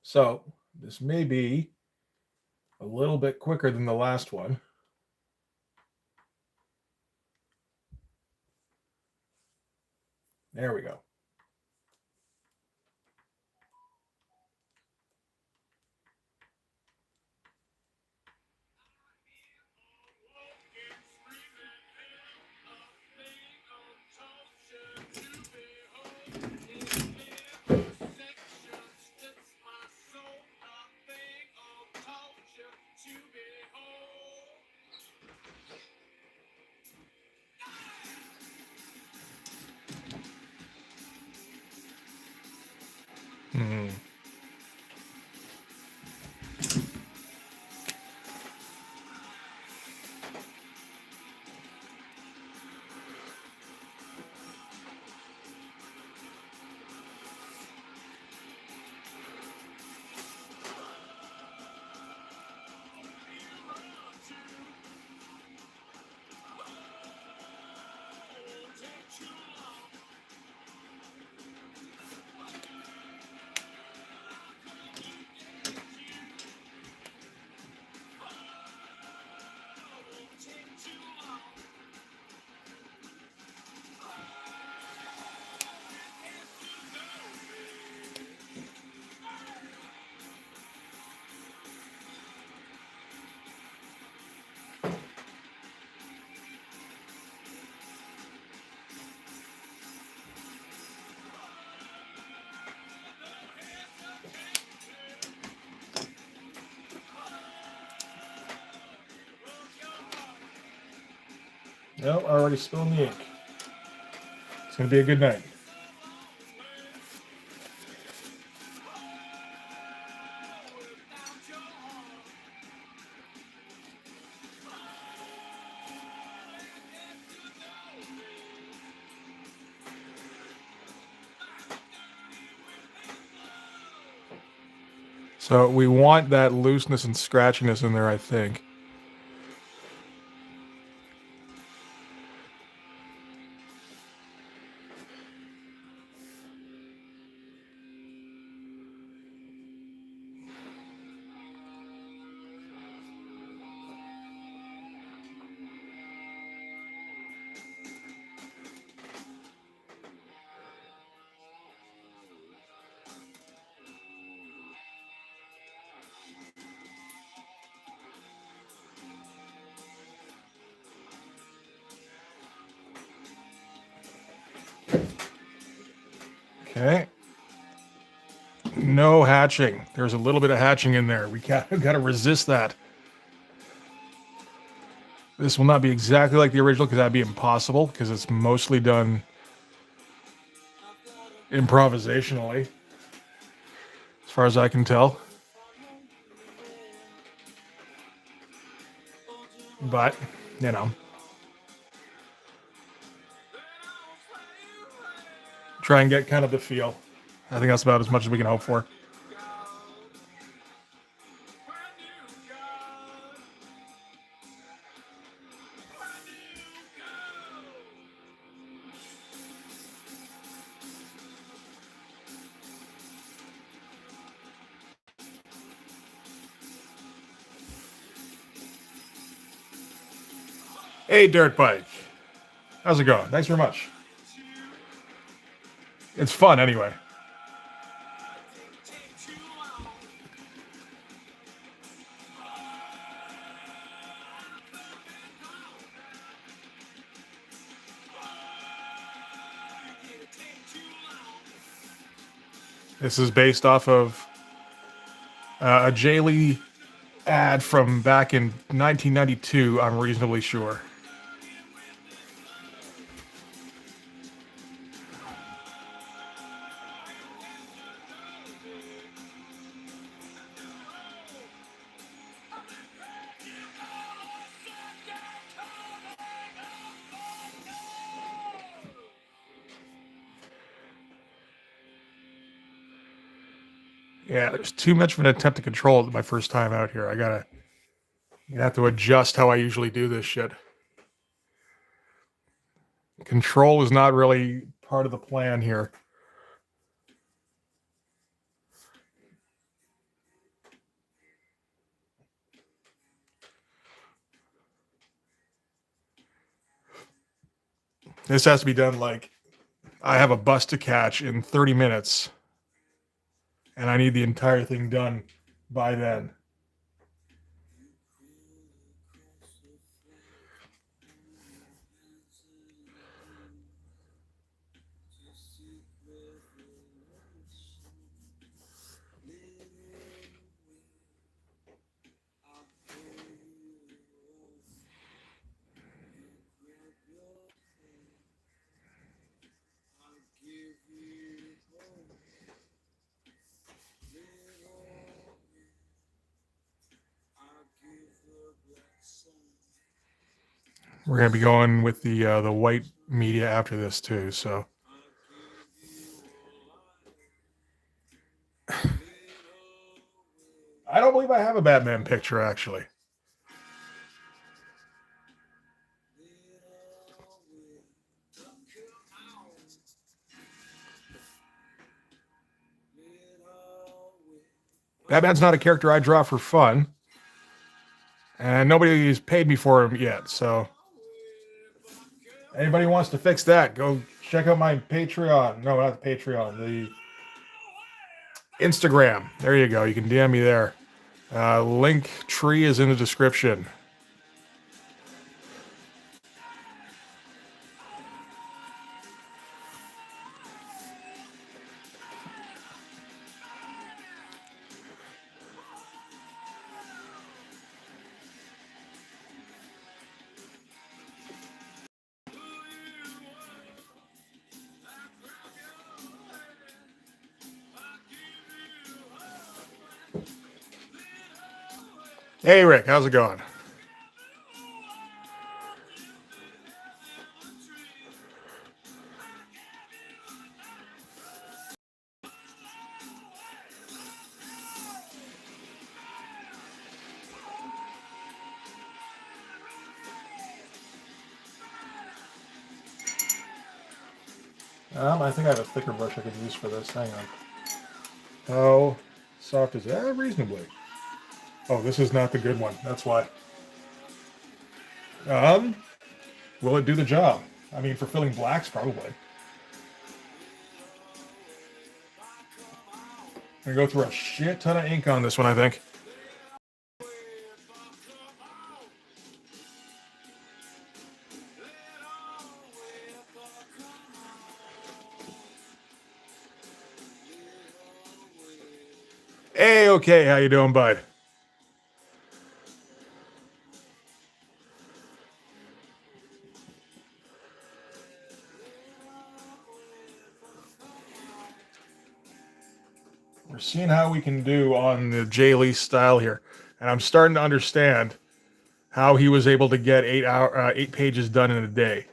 So this may be a little bit quicker than the last one. There we go. Hmm. No, I already spilled the ink. It's going to be a good night. So we want that looseness and scratchiness in there, I think. Okay. No hatching. There's a little bit of hatching in there. We got to resist that. This will not be exactly like the original because that'd be impossible because it's mostly done improvisationally, as far as I can tell. But, you know. Try and get kind of the feel. I think that's about as much as we can hope for. Hey, Dirt Bike. How's it going? Thanks very much. It's fun anyway. This is based off of a Jae Lee ad from back in 1992, I'm reasonably sure. Yeah, there's too much of an attempt to control it my first time out here. You have to adjust how I usually do this shit. Control is not really part of the plan here. This has to be done like I have a bus to catch in 30 minutes, and I need the entire thing done by then. We're gonna be going with the white media after this too. So I don't believe I have a Batman picture actually. Batman's not a character I draw for fun, and nobody's paid me for him yet. So anybody wants to fix that, go check out my Patreon. No, not the Patreon. The Instagram. There you go. You can DM me there. Link tree is in the description. Hey, Rick, how's it going? I think I have a thicker brush I could use for this. Hang on. How soft is that? Reasonably. Oh, this is not the good one. That's why. Um, will it do the job? I mean, for filling blacks, probably. I'm gonna go through a shit ton of ink on this one, I think. Hey, okay, how you doing, bud? We're seeing how we can do on the Jae Lee style here, and I'm starting to understand how he was able to get 8 pages done in a day.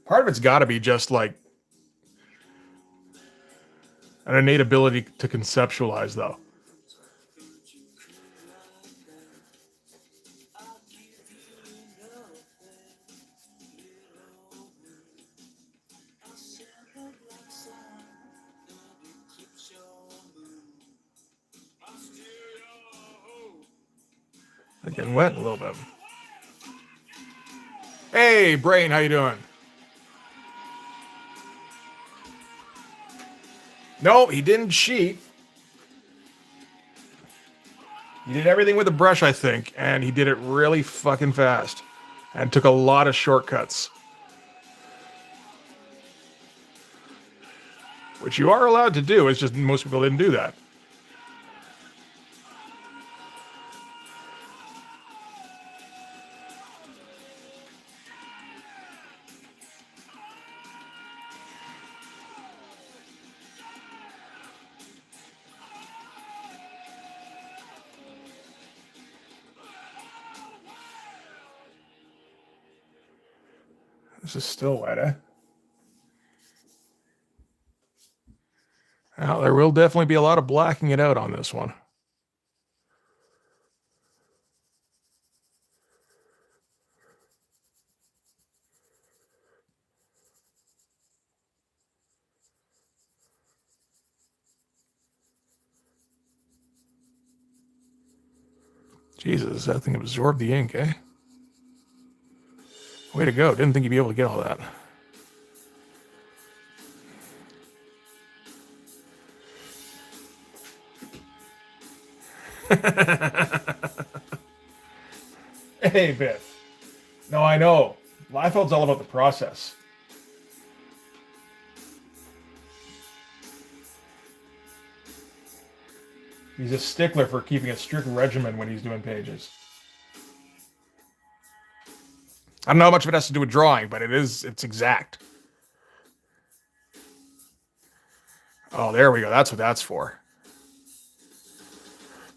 Part of it's got to be just like an innate ability to conceptualize, though. I'm getting wet a little bit. Hey, Brain, how you doing? No, he didn't cheat. He did everything with a brush, I think, and he did it really fucking fast and took a lot of shortcuts. Which you are allowed to do, it's just most people didn't do that. This is still wet, eh? Now, there will definitely be a lot of blacking it out on this one. Jesus, that thing absorbed the ink, eh? Way to go. Didn't think you'd be able to get all that. Hey, Biff. No, I know. Liefeld's all about the process. He's a stickler for keeping a strict regimen when he's doing pages. I don't know how much of it has to do with drawing, but it's exact. Oh, there we go. That's what that's for.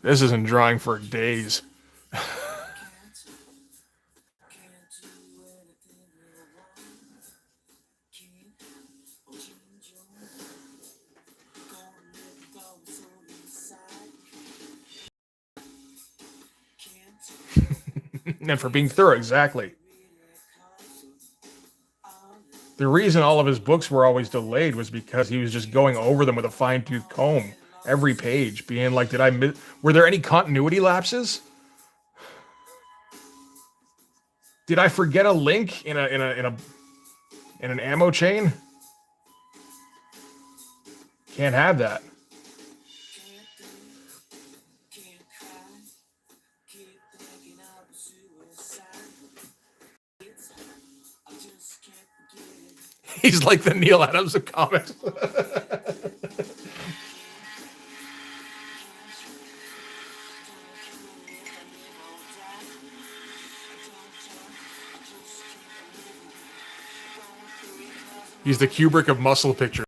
This isn't drawing for days. And for being thorough, exactly. The reason all of his books were always delayed was because he was just going over them with a fine-tooth comb every page, being like, were there any continuity lapses? Did I forget a link in an ammo chain? Can't have that. He's like the Neil Adams of comics. He's the Kubrick of muscle pictures.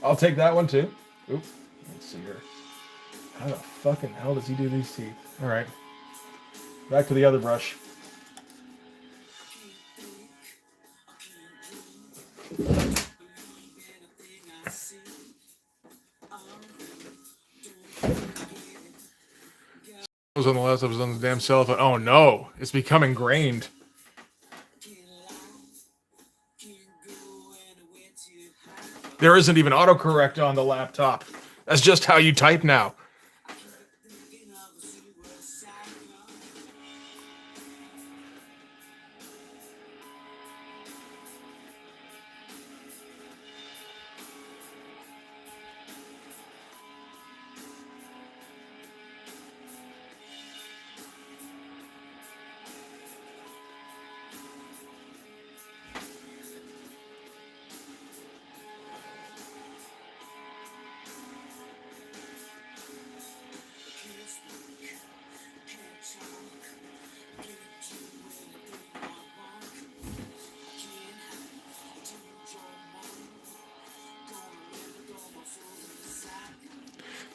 I'll take that one too. Oop. Let's see here. How the fucking hell does he do these teeth? All right. Back to the other brush. Was on the last episode on the damn cell phone. Oh no, it's become ingrained. There isn't even autocorrect on the laptop. That's just how you type now.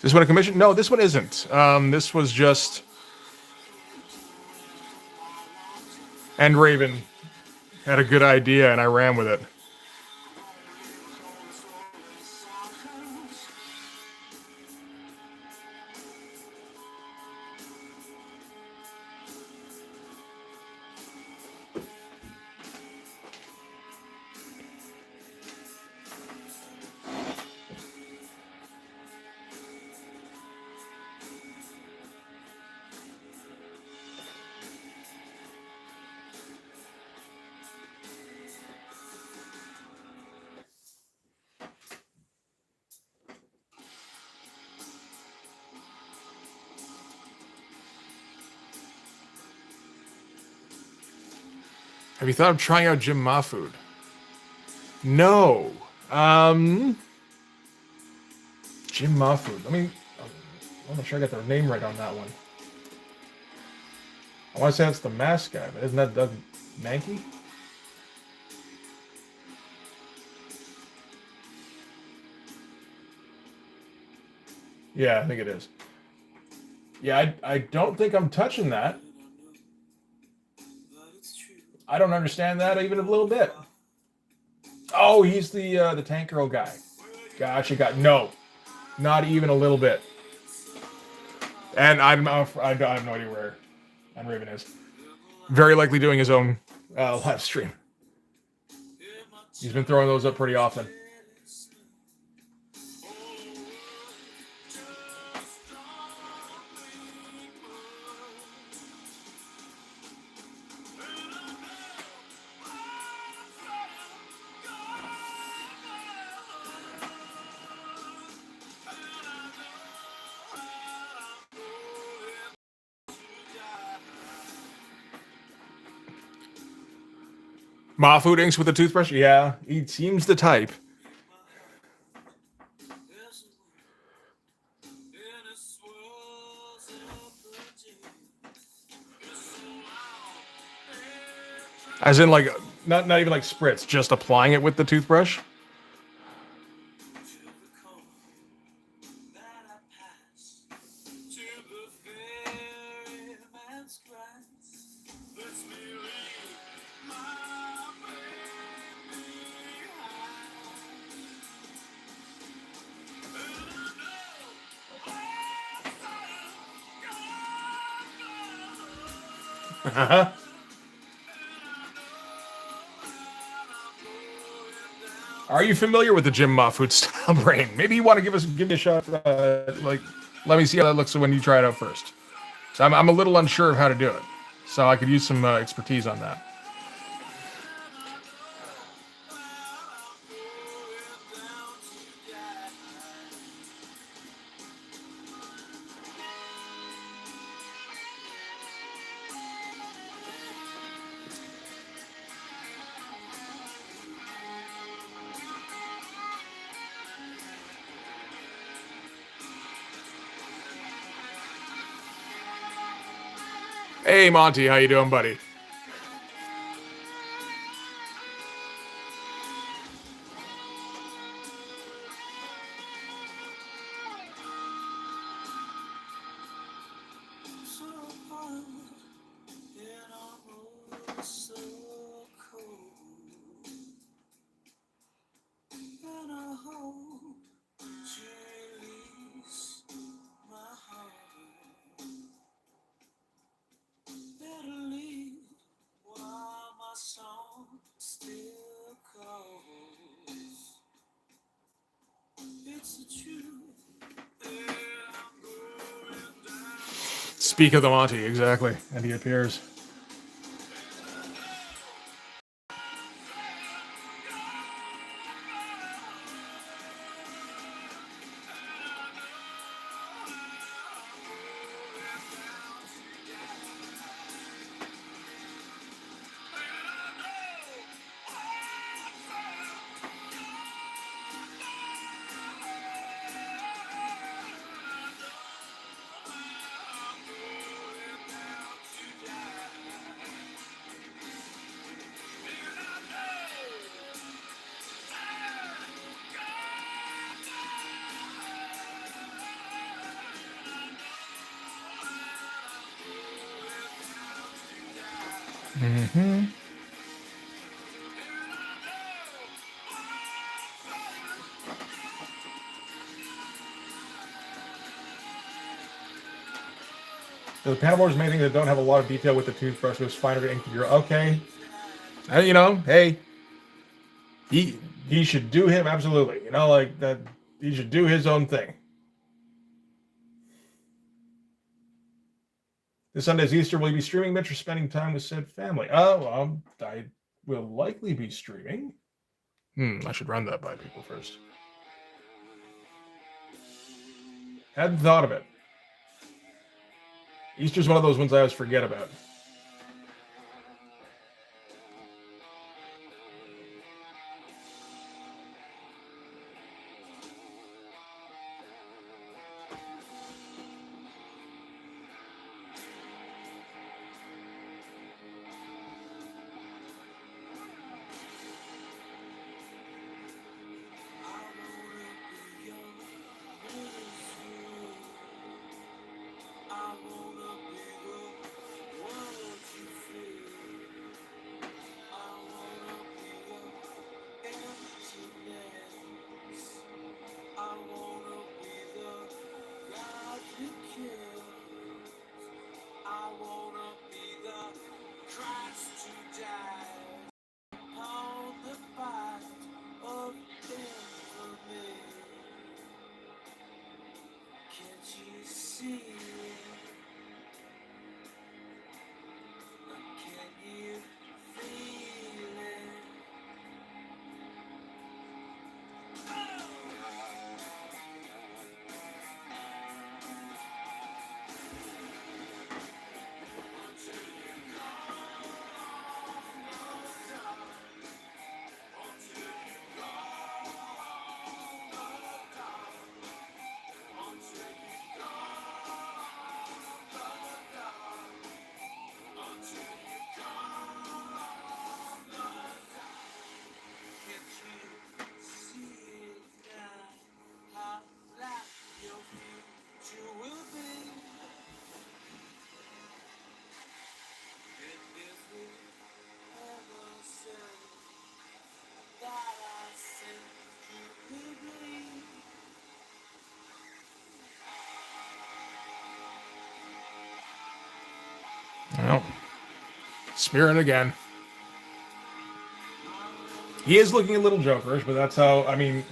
This one a commission? No, this one isn't. This was just... And Raven had a good idea, and I ran with it. Have you thought of trying out Jim Ma food? No. Jim Ma food. I want to sure I got their name right on that one. I want to say that's the mask guy, but isn't that Doug Mankey? Yeah, I think it is. Yeah, I don't think I'm touching that. I don't understand that even a little bit. Oh, he's the tank girl guy. Gotcha. No, not even a little bit. And I have no idea where Raven is. Very likely doing his own live stream. He's been throwing those up pretty often. Mafu inks with a toothbrush? Yeah, he seems the type. As in, like, not even like spritz, just applying it with the toothbrush. Are you familiar with the Jim Mahfood style brain? Maybe you want to give me a shot. Like, let me see how that looks when you try it out first. So I'm a little unsure of how to do it. So I could use some expertise on that. Hey Monty, how you doing, buddy? Speak of the Monty, exactly. And he appears. Mm-hmm. So the panel board is mainly that don't have a lot of detail with the toothbrush. It was finer to ink the bureau. Okay. You know, hey, he should do him absolutely. You know, like that. He should do his own thing. This Sunday's Easter. Will you be streaming, Mitch, or spending time with said family? Oh, well, I will likely be streaming. I should run that by people first. Hadn't thought of it. Easter's one of those ones I always forget about. Well, Spirit again. He is looking a little jokerish, but that's how, I mean,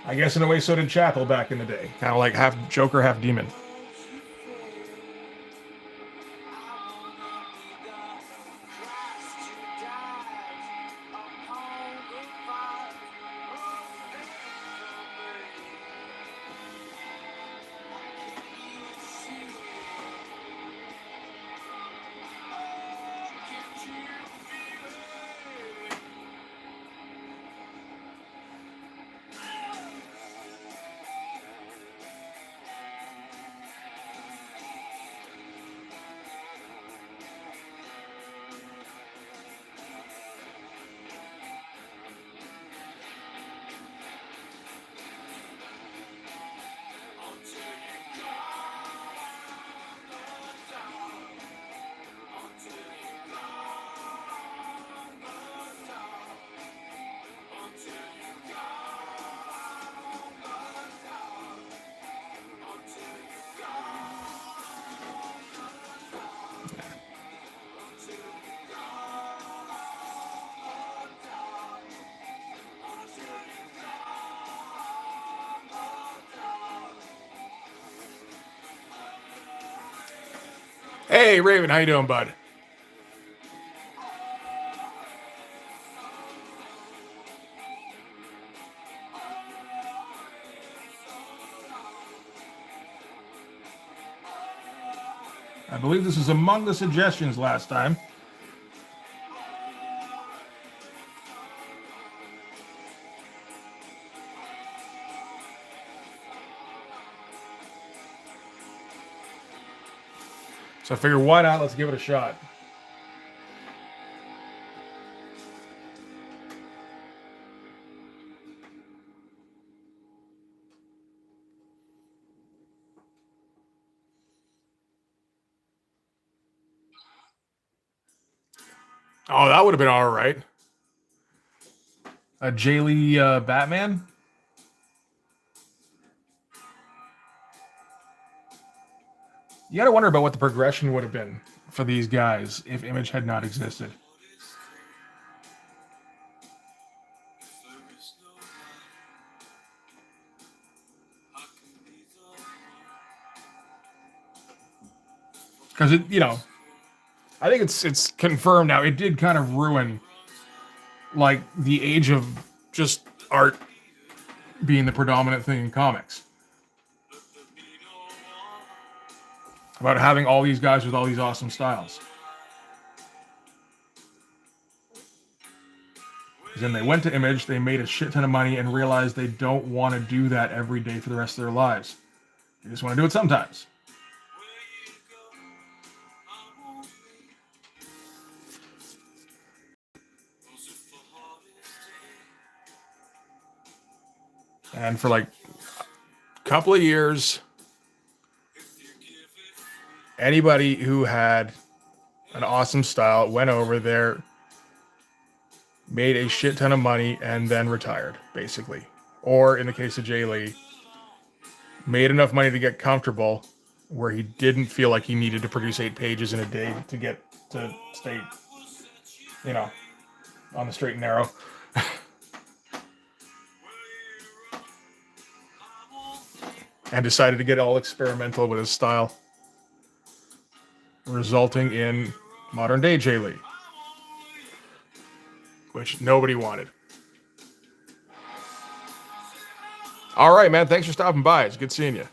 I guess in a way so did Chapel back in the day. Kind of like half Joker, half demon. Hey, Raven, how you doing, bud? I believe this is among the suggestions last time. So I figured, why not? Let's give it a shot. Oh, that would have been all right. A Jae Lee Batman? You got to wonder about what the progression would have been for these guys if Image had not existed. Because it, you know, I think it's confirmed now. It did kind of ruin, like, the age of just art being the predominant thing in comics. About having all these guys with all these awesome styles. Because then they went to Image, they made a shit ton of money, and realized they don't want to do that every day for the rest of their lives. They just want to do it sometimes. And for like a couple of years, anybody who had an awesome style went over there, made a shit ton of money, and then retired, basically. Or in the case of Jae Lee, made enough money to get comfortable where he didn't feel like he needed to produce 8 pages in a day to get to stay, you know, on the straight and narrow. And decided to get all experimental with his style, resulting in modern day Jae Lee, which nobody wanted. All right, man. Thanks for stopping by. It's good seeing you.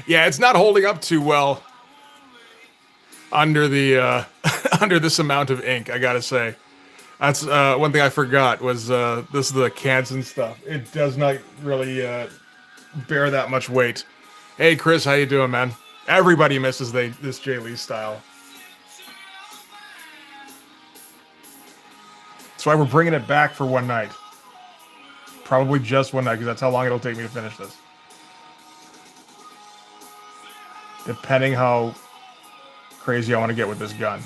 Yeah, it's not holding up too well under the under this amount of ink, I gotta say. That's one thing I forgot was this is the Kansan stuff. It does not really bear that much weight. Hey Chris, how you doing, man? Everybody misses this Jae Lee style. That's why we're bringing it back for one night. Probably just one night, because that's how long it'll take me to finish this. Depending how crazy I want to get with this gun.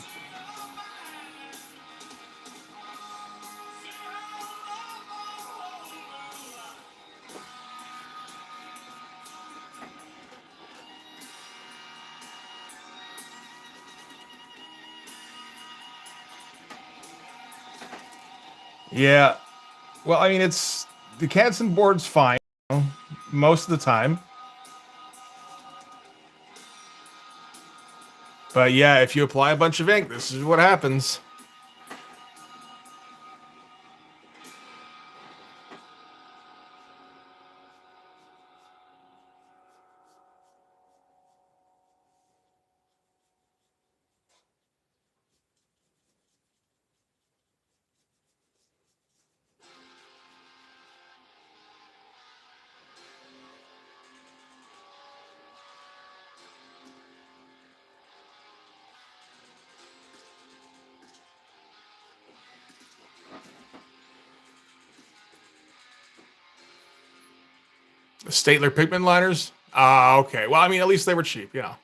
Yeah. Well, I mean, it's... The Kansan board's fine, you know, most of the time. But yeah, if you apply a bunch of ink, this is what happens. The Statler pigment liners? Ah, okay. Well, I mean, at least they were cheap, you know.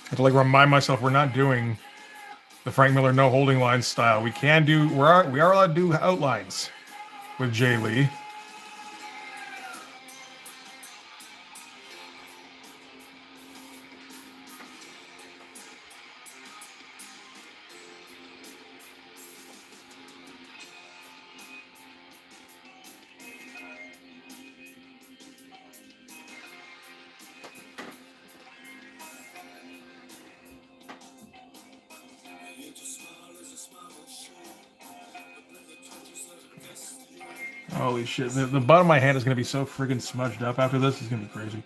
I have to like remind myself we're not doing the Frank Miller no holding line style. We can do we are allowed to do outlines with Jae Lee. Holy shit. The bottom of my hand is going to be so friggin' smudged up after this. It's going to be crazy.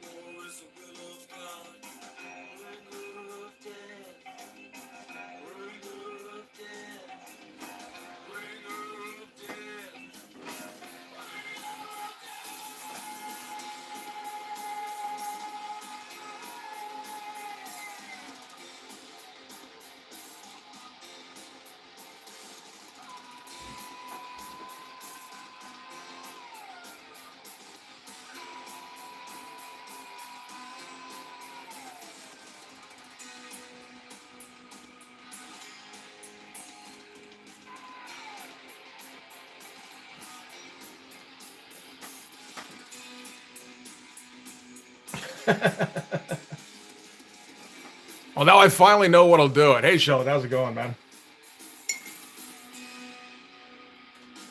Well, now I finally know what'll do it. Hey, Sheldon, how's it going, man?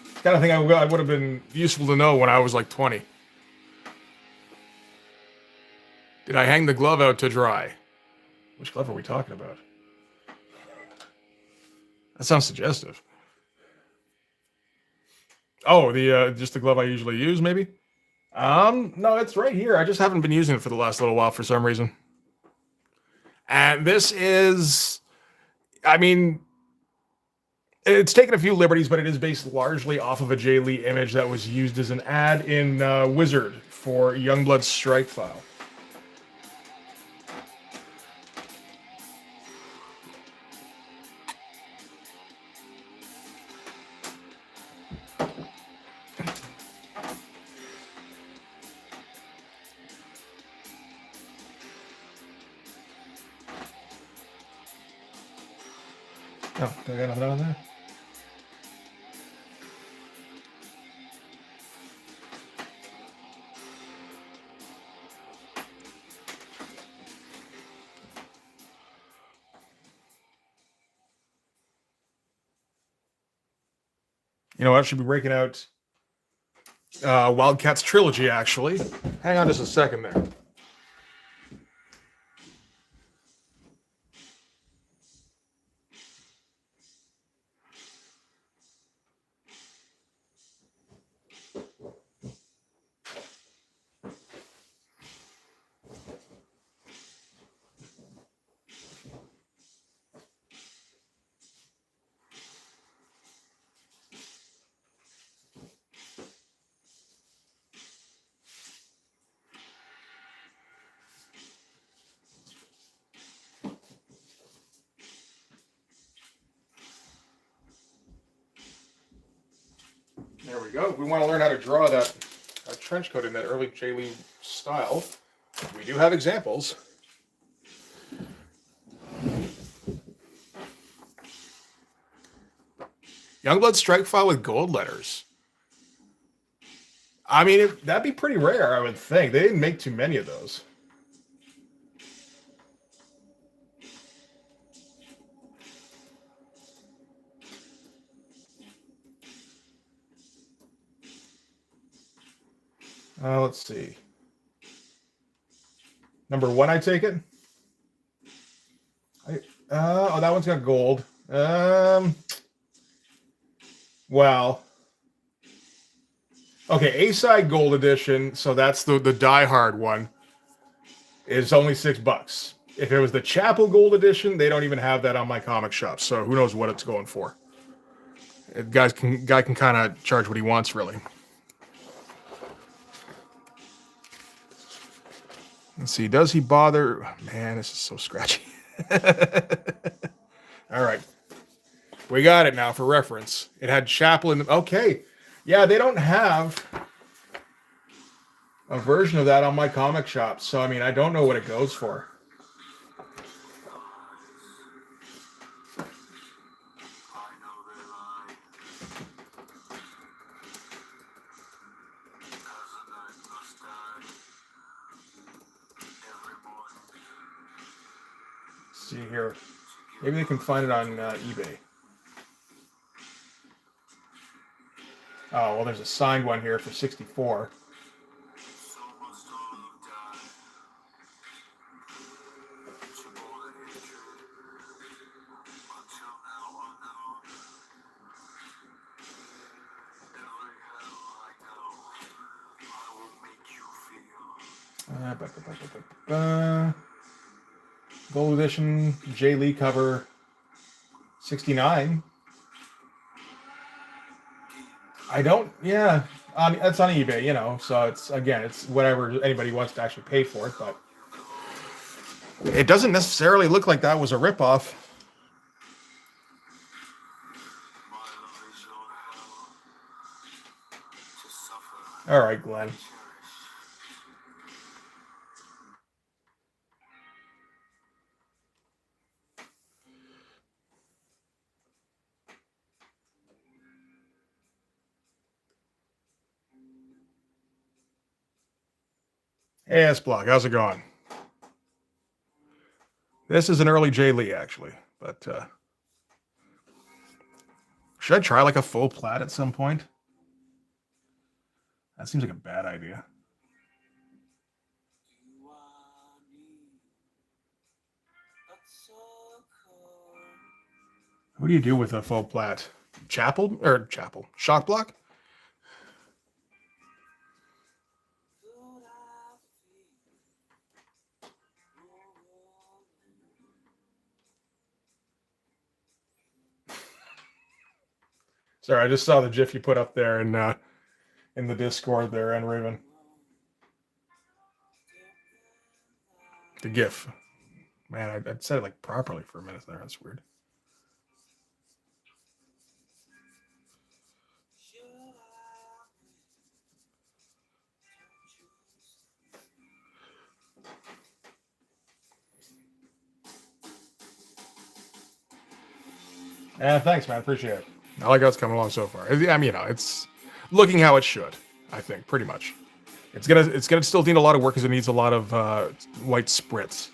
It's the kind of thing I would have been useful to know when I was like 20. Did I hang the glove out to dry? Which glove are we talking about? That sounds suggestive. Oh, the just the glove I usually use, maybe? No, it's right here. I just haven't been using it for the last little while for some reason. And this is, I mean, it's taken a few liberties, but it is based largely off of a Jae Lee image that was used as an ad in Wizard for Youngblood's Strike File. Oh, do I got nothing on there? You know what? I should be breaking out Wildcats Trilogy, actually. Hang on just a second there. There we go. If we want to learn how to draw that trench coat in that early Jae Lee style, we do have examples. Youngblood Strike File with gold letters. I mean, that'd be pretty rare, I would think. They didn't make too many of those. Let's see. Number 1, I take it. Oh, that one's got gold. Well, okay, A-side gold edition. So that's the Die Hard one. Is only $6. If it was the Chapel Gold edition, they don't even have that on my comic shop. So who knows what it's going for? Guy can kind of charge what he wants, really. Let's see. Does he bother? Man, this is so scratchy. All right. We got it now for reference. It had Chapel in the... Okay. Yeah, they don't have a version of that on my comic shop. So, I mean, I don't know what it goes for. Let's see here. Maybe they can find it on eBay. Oh, well, there's a signed one here for 64. Gold edition, Jae Lee cover, 69. I don't, yeah, that's on eBay, you know, so it's, again, it's whatever anybody wants to actually pay for it, but it doesn't necessarily look like that was a ripoff. All right, Glenn. Hey, S-Block, how's it going? This is an early Jae Lee, actually, but should I try like a full plat at some point? That seems like a bad idea. What do you do with a faux plat? Chapel? Shock block? Sorry, I just saw the GIF you put up there in the Discord there, and Raven. The GIF. Man, I said it like properly for a minute there. That's weird. Yeah, thanks, man. Appreciate it. I like how it's coming along so far. I mean, it's looking how it should. I think pretty much. It's gonna still need a lot of work because it needs a lot of white spritz.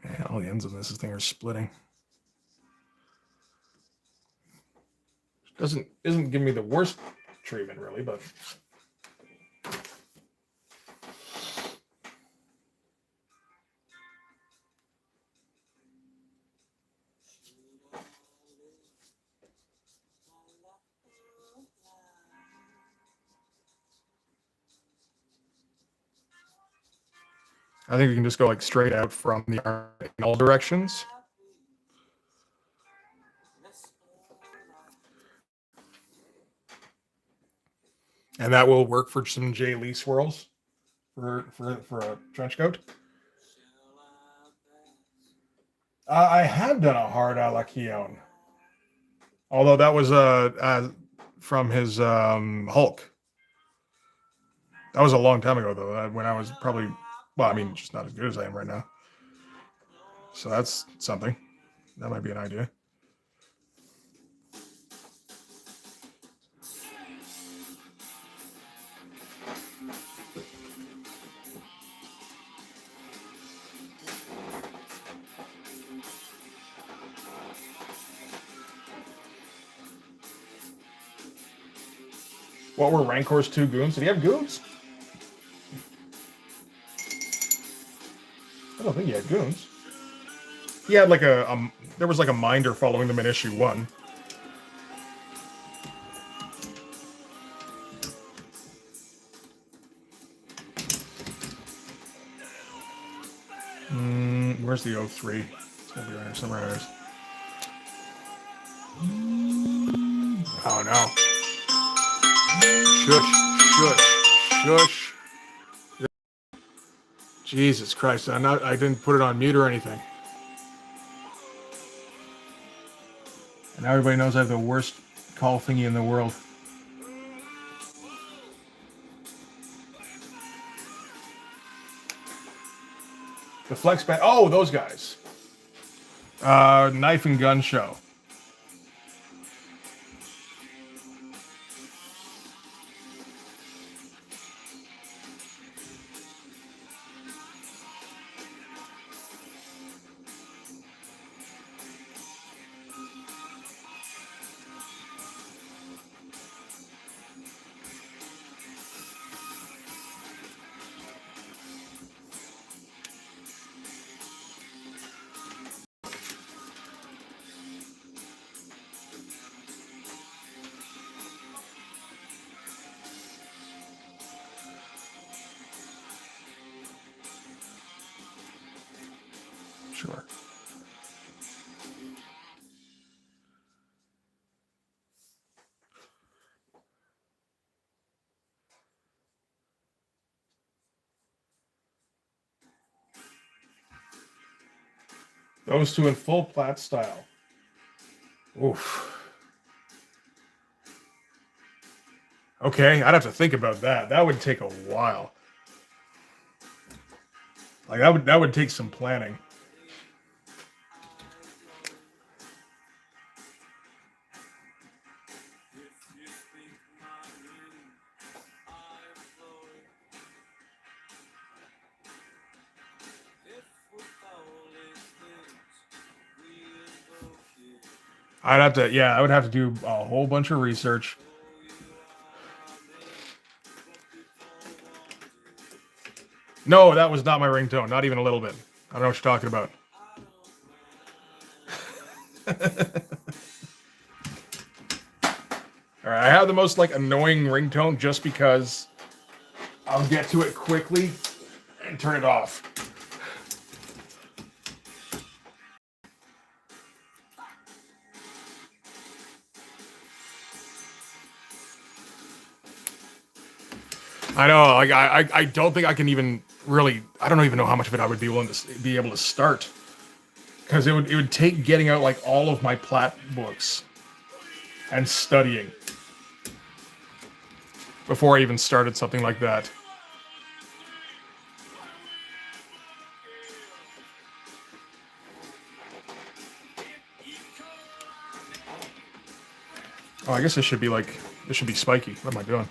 Man, all the ends of this thing are splitting. Isn't giving me the worst treatment really, but I think we can just go like straight out from the arm in all directions. And that will work for some Jae Lee swirls for a trench coat. I have done a hard Alakion. Although that was from his Hulk. That was a long time ago, though, when I was probably, well, I mean, just not as good as I am right now. So that's something. That might be an idea. What were Rancor's 2 goons? Did he have goons? I don't think he had goons. He had like there was like a minder following them in issue 1. Where's the 03? It's gonna be right here somewhere. Oh no. Shush. Jesus Christ, I didn't put it on mute or anything. And now everybody knows I have the worst call thingy in the world. The Flex Band. Oh, those guys. Knife and Gun Show. Sure. Those 2 in full plat style. Oof. Okay, I'd have to think about that. That would take a while. Like that would take some planning. I'd have to, yeah, I would have to do a whole bunch of research. No, that was not my ringtone. Not even a little bit. I don't know what you're talking about. All right, I have the most like annoying ringtone just because I'll get to it quickly and turn it off. I know, like I don't think I can even really. I don't even know how much of it I would be willing to be able to start, because it would take getting out like all of my plat books and studying before I even started something like that. Oh, I guess this should be like this should be spiky. What am I doing?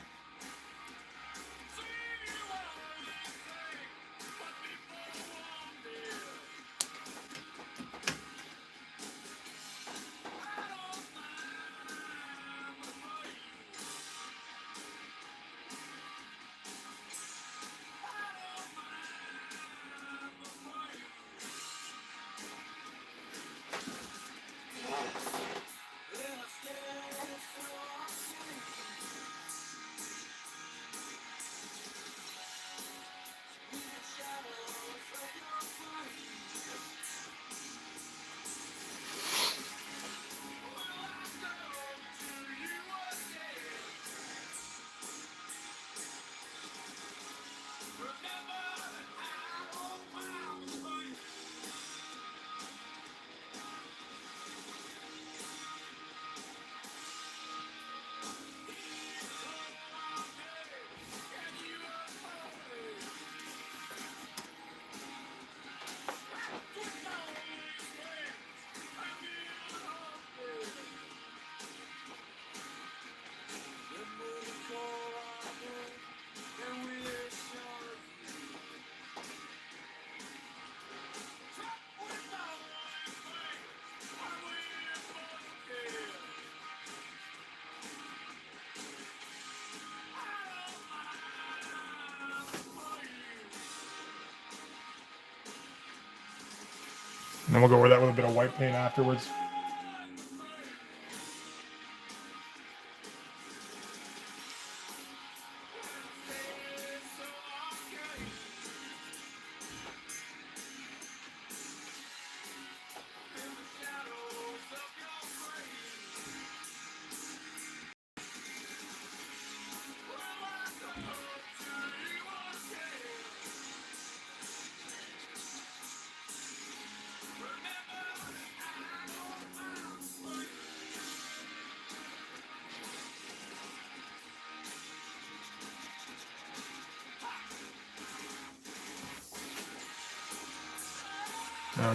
And then we'll go over that with a bit of white paint afterwards.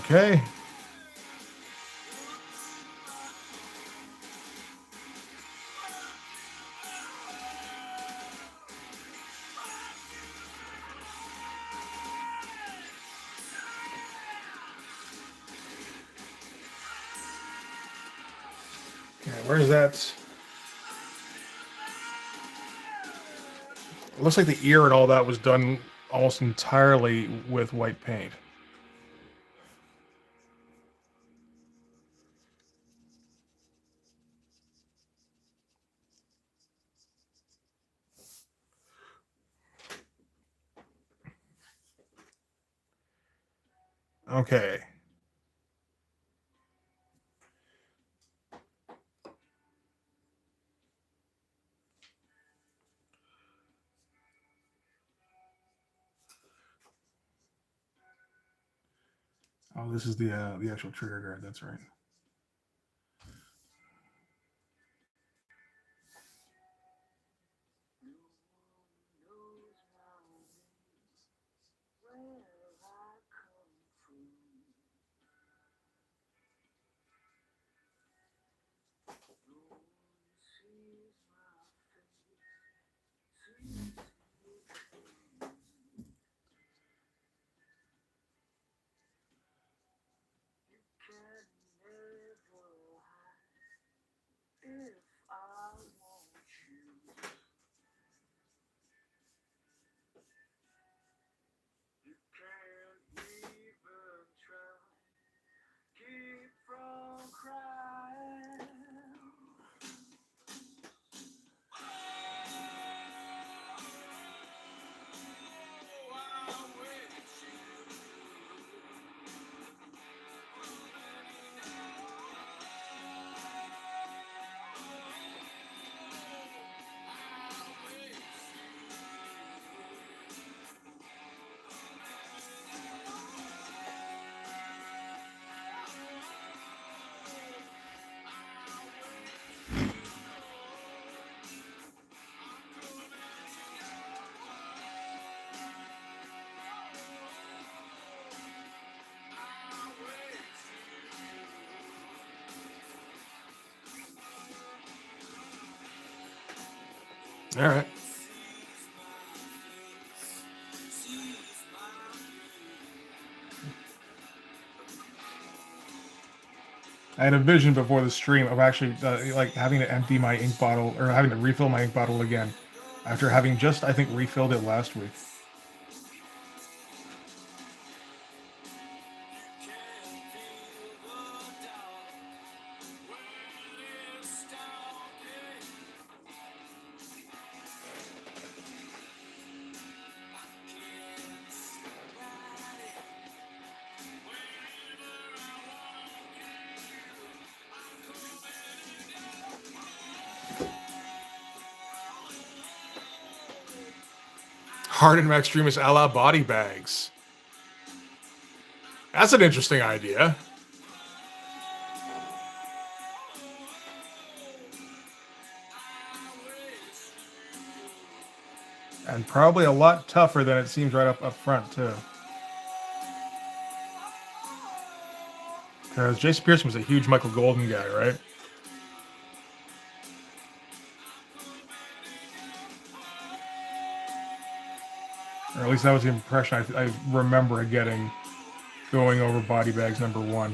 Okay. Okay, where's that? It looks like the ear and all that was done almost entirely with white paint. Okay. Oh, this is the actual trigger guard. That's right. All right. I had a vision before the stream of actually like having to empty my ink bottle or having to refill my ink bottle again after having just, I think, refilled it last week. Hard and extremist a la body bags. That's an interesting idea. And probably a lot tougher than it seems right up front, too. Because Jason Pearson was a huge Michael Golden guy, right? Or at least that was the impression I remember getting going over Body Bags #1.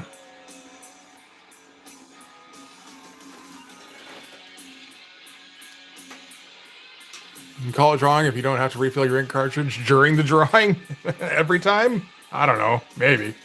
You can call it drawing if you don't have to refill your ink cartridge during the drawing every time? I don't know. Maybe.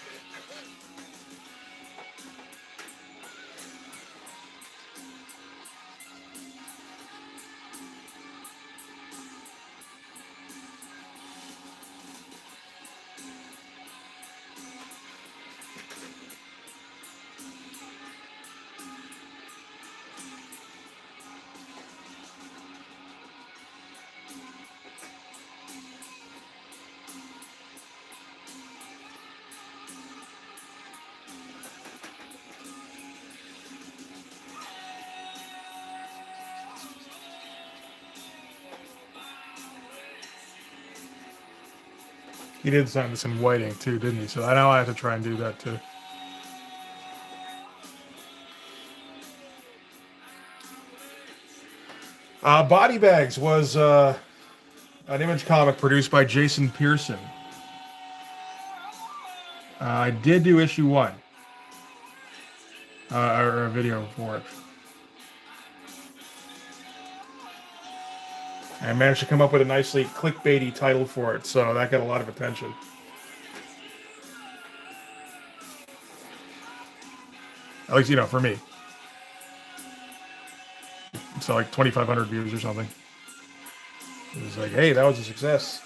He did sign this in white ink too, didn't he? So I know I have to try and do that too. Body Bags was an Image comic produced by Jason Pearson. I did do issue 1. Or a video for it. I managed to come up with a nicely clickbaity title for it, so that got a lot of attention. At least, for me. So like 2,500 views or something. It was like, hey, that was a success.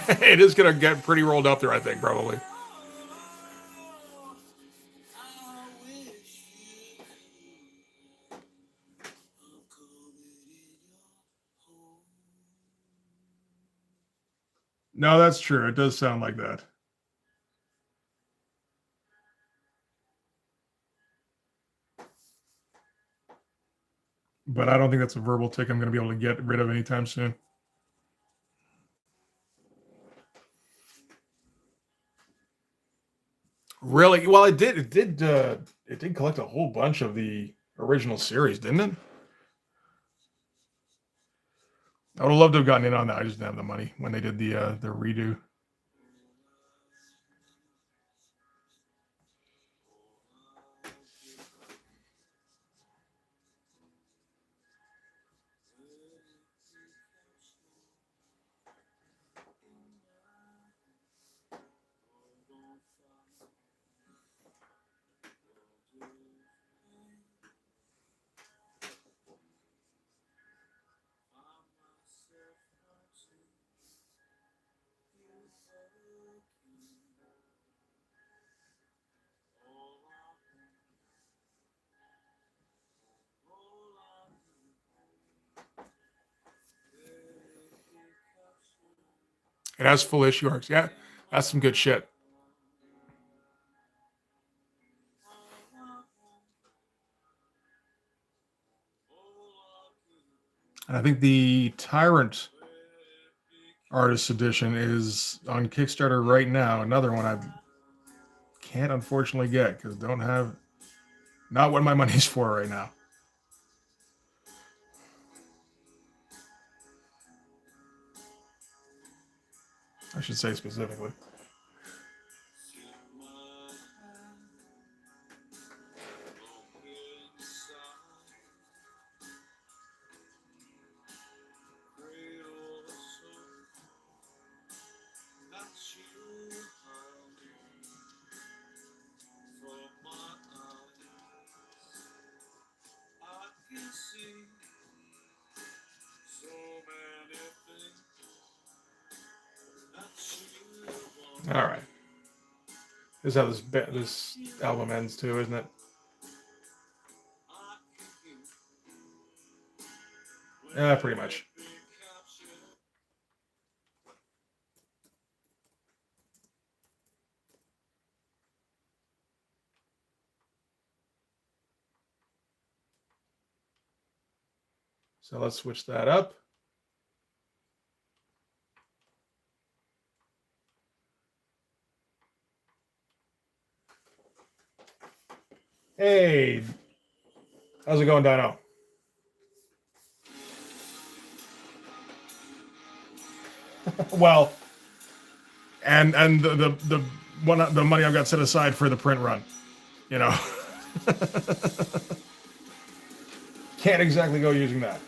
It is going to get pretty rolled up there, I think, probably. No, that's true. It does sound like that. but I don't think that's a verbal tick I'm going to be able to get rid of anytime soon. Really? Well, it did. It did collect a whole bunch of the original series, didn't it? I would have loved to have gotten in on that. I just didn't have the money when they did the redo. It has full issue arcs. Yeah, that's some good shit. And I think the Tyrant Artist Edition is on Kickstarter right now. Another one I can't unfortunately get because don't have not what my money's for right now. I should say specifically. All right. This is how this album ends too, isn't it? Yeah, pretty much. So let's switch that up. Hey, how's it going, Dino? Well, and the money I've got set aside for the print run, you know, can't exactly go using that.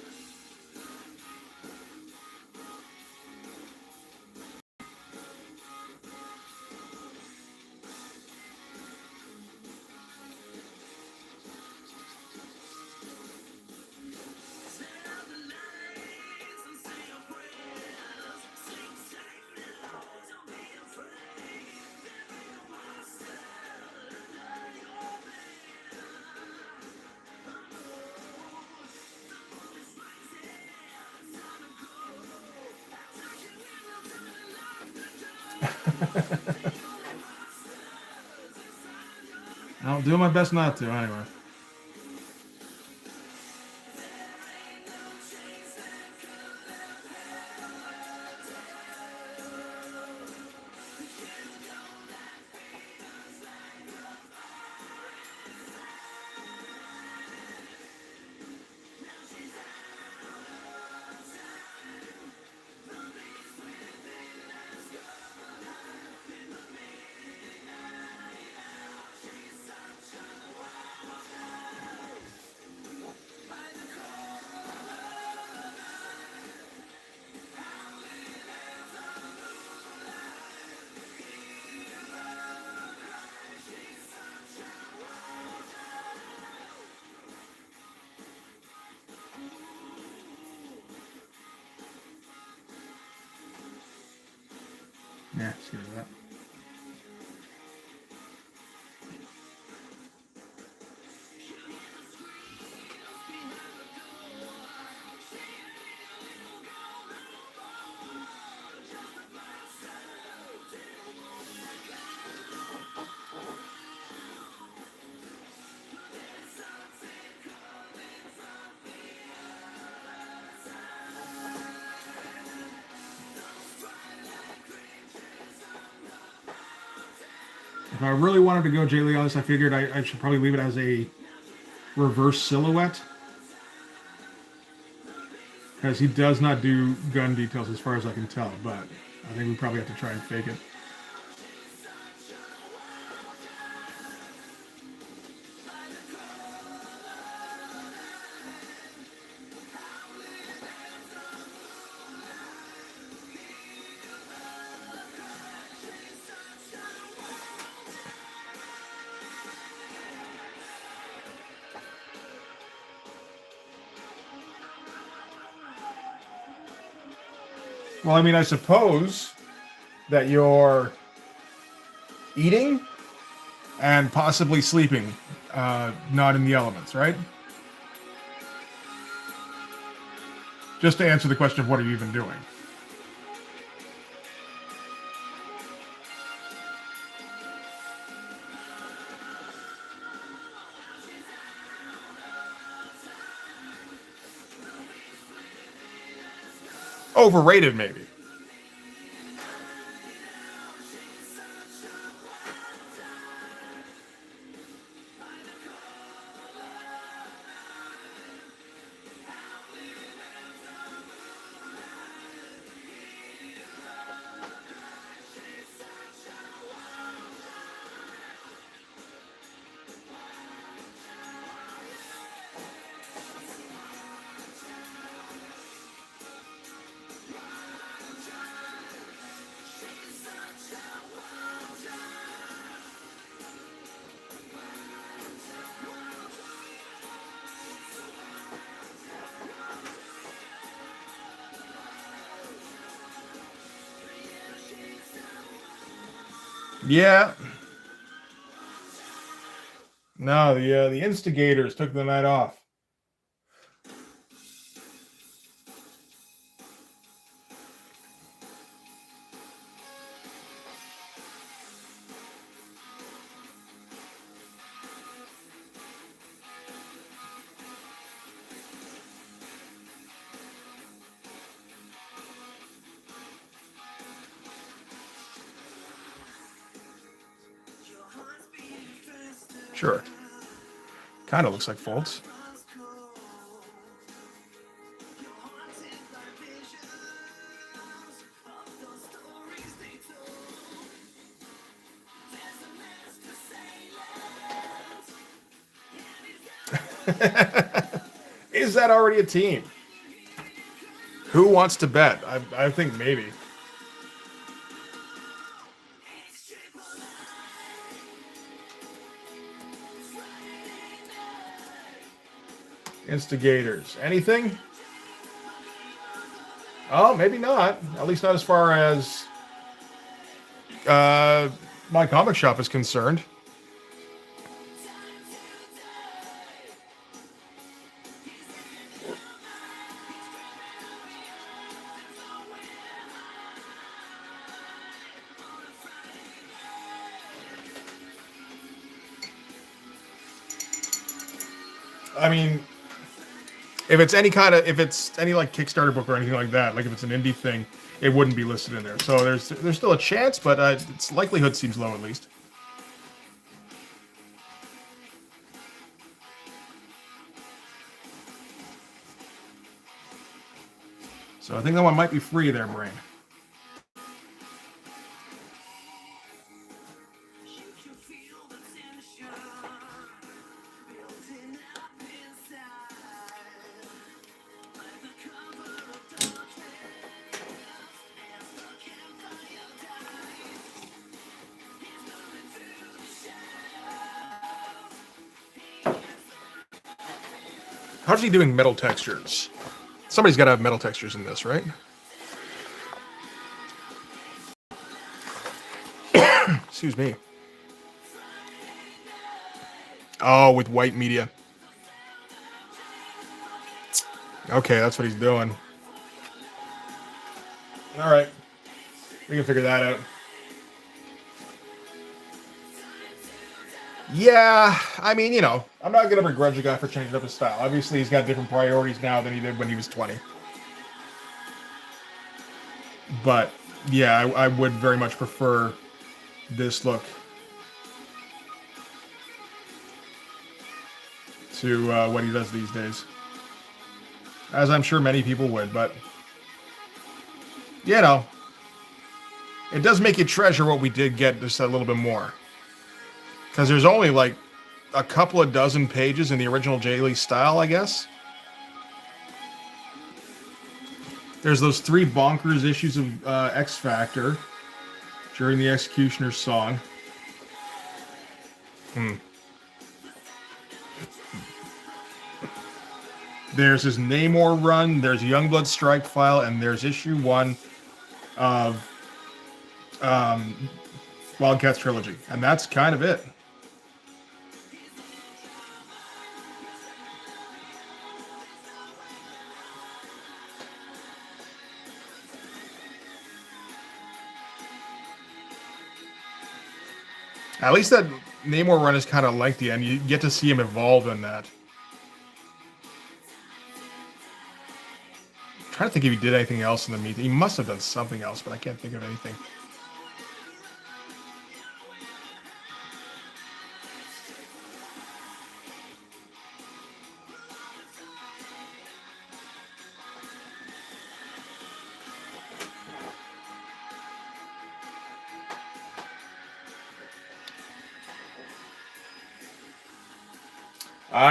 I'll do my best not to, anyway. Yeah, screw that. If I really wanted to go Jae Lee on this, I figured I should probably leave it as a reverse silhouette. Because he does not do gun details as far as I can tell, but I think we probably have to try and fake it. Well, I mean, I suppose that you're eating and possibly sleeping, not in the elements, right? Just to answer the question of what are you even doing? Overrated, maybe. Yeah. No, the instigators took the night off. Sure. Kind of looks like Foltz. Is that already a team? Who wants to bet? I think maybe. Instigators. Anything? Oh, maybe not. At least not as far as my comic shop is concerned. I mean, if it's any like Kickstarter book or anything like that, like if it's an indie thing, it wouldn't be listed in there. So there's still a chance, but its likelihood seems low at least. So I think that one might be free there, Brain. How's he doing metal textures? Somebody's got to have metal textures in this, right? Excuse me. Oh, with white media. Okay, that's what he's doing. All right. We can figure that out. Yeah, I mean, I'm not going to begrudge the guy for changing up his style. Obviously, he's got different priorities now than he did when he was 20. But, yeah, I would very much prefer this look to what he does these days. As I'm sure many people would, but you know, it does make you treasure what we did get just a little bit more. Because there's only like a couple of dozen pages in the original Jae Lee style, I guess. There's those 3 bonkers issues of X Factor during the Executioner's song. There's his Namor run, there's Youngblood Strike File, and there's issue 1 of Wildcats Trilogy. And that's kind of it. At least that Namor run is kind of lengthy, and you get to see him evolve in that. I'm trying to think if he did anything else in the meet. He must have done something else, but I can't think of anything.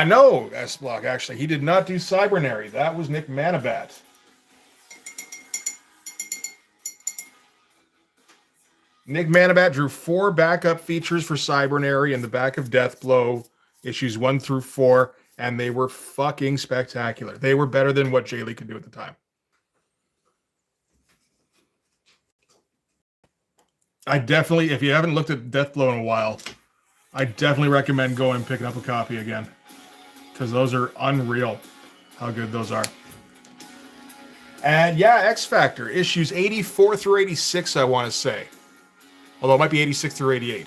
No, S-Block, actually. He did not do Cybernary. That was Nick Manabat. Nick Manabat drew 4 backup features for Cybernary in the back of Deathblow, issues 1 through 4, and they were fucking spectacular. They were better than what Jae Lee could do at the time. I definitely, if you haven't looked at Deathblow in a while, I definitely recommend going and picking up a copy again. Because those are unreal, how good those are. And yeah, X Factor, issues 84 through 86, I want to say. Although it might be 86 through 88.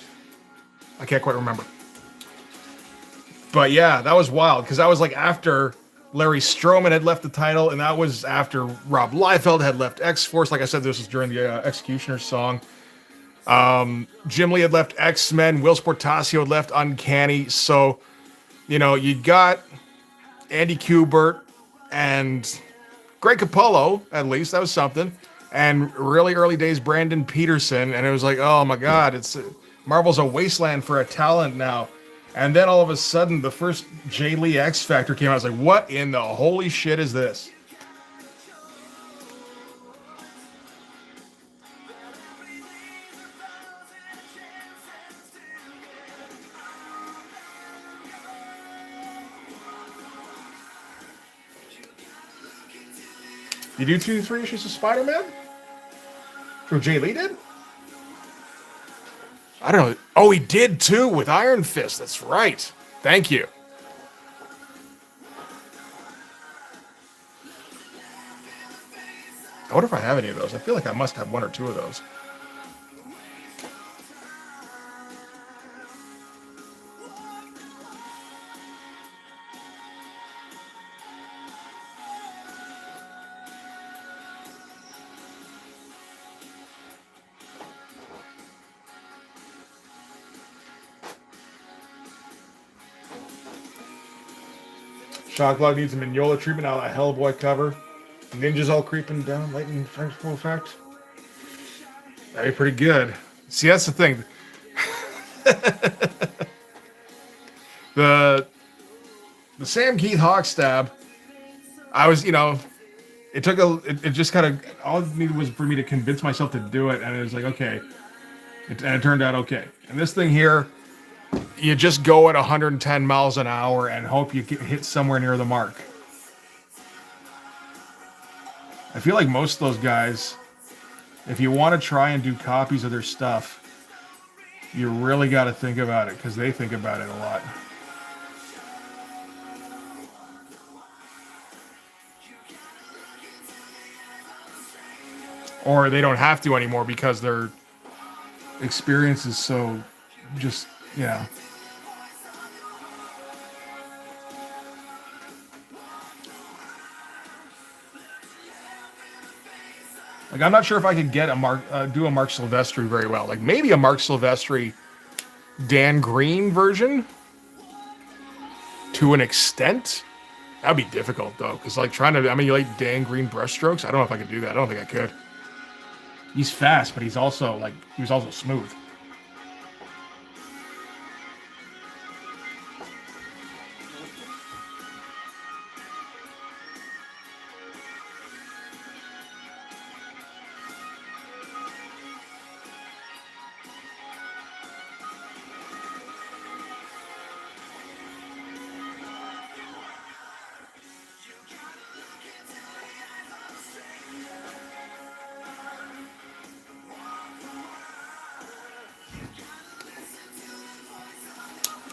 I can't quite remember. But yeah, that was wild, because that was like after Larry Stroman had left the title, and that was after Rob Liefeld had left X-Force. Like I said, this was during the Executioner's song. Jim Lee had left X-Men. Will Sportasio had left Uncanny. So, you know, you got Andy Kubert and Greg Capullo, at least. That was something. And really early days, Brandon Peterson. And it was like, oh my God, it's Marvel's a wasteland for a talent now. And then all of a sudden, the first Jae Lee X Factor came out. I was like, what in the holy shit is this? You do 2-3 issues of Spider-Man? Who Jae Lee did? I don't know. Oh, he did too with Iron Fist. That's right. Thank you. I wonder if I have any of those. I feel like I must have 1 or 2 of those. Shockblog needs a Mignola treatment out of that Hellboy cover. Ninjas all creeping down, lightning full effect. That'd be pretty good. See, that's the thing. the Sam Keith Hawk stab. I was, you know, it took it just kind of, all it needed was for me to convince myself to do it, and it was like, okay. And it turned out okay. And this thing here, you just go at 110 miles an hour and hope you get hit somewhere near the mark. I feel like most of those guys, if you want to try and do copies of their stuff, you really got to think about it, because they think about it a lot. Or they don't have to anymore because their experience is so just, yeah. Like, I'm not sure if I could get a do a Mark Silvestri very well. Like, maybe a Mark Silvestri Dan Green version. to an extent. That'd be difficult though, because like trying to emulate Dan Green brushstrokes, I don't know if I could do that. I don't think I could. He's fast, but he was also smooth.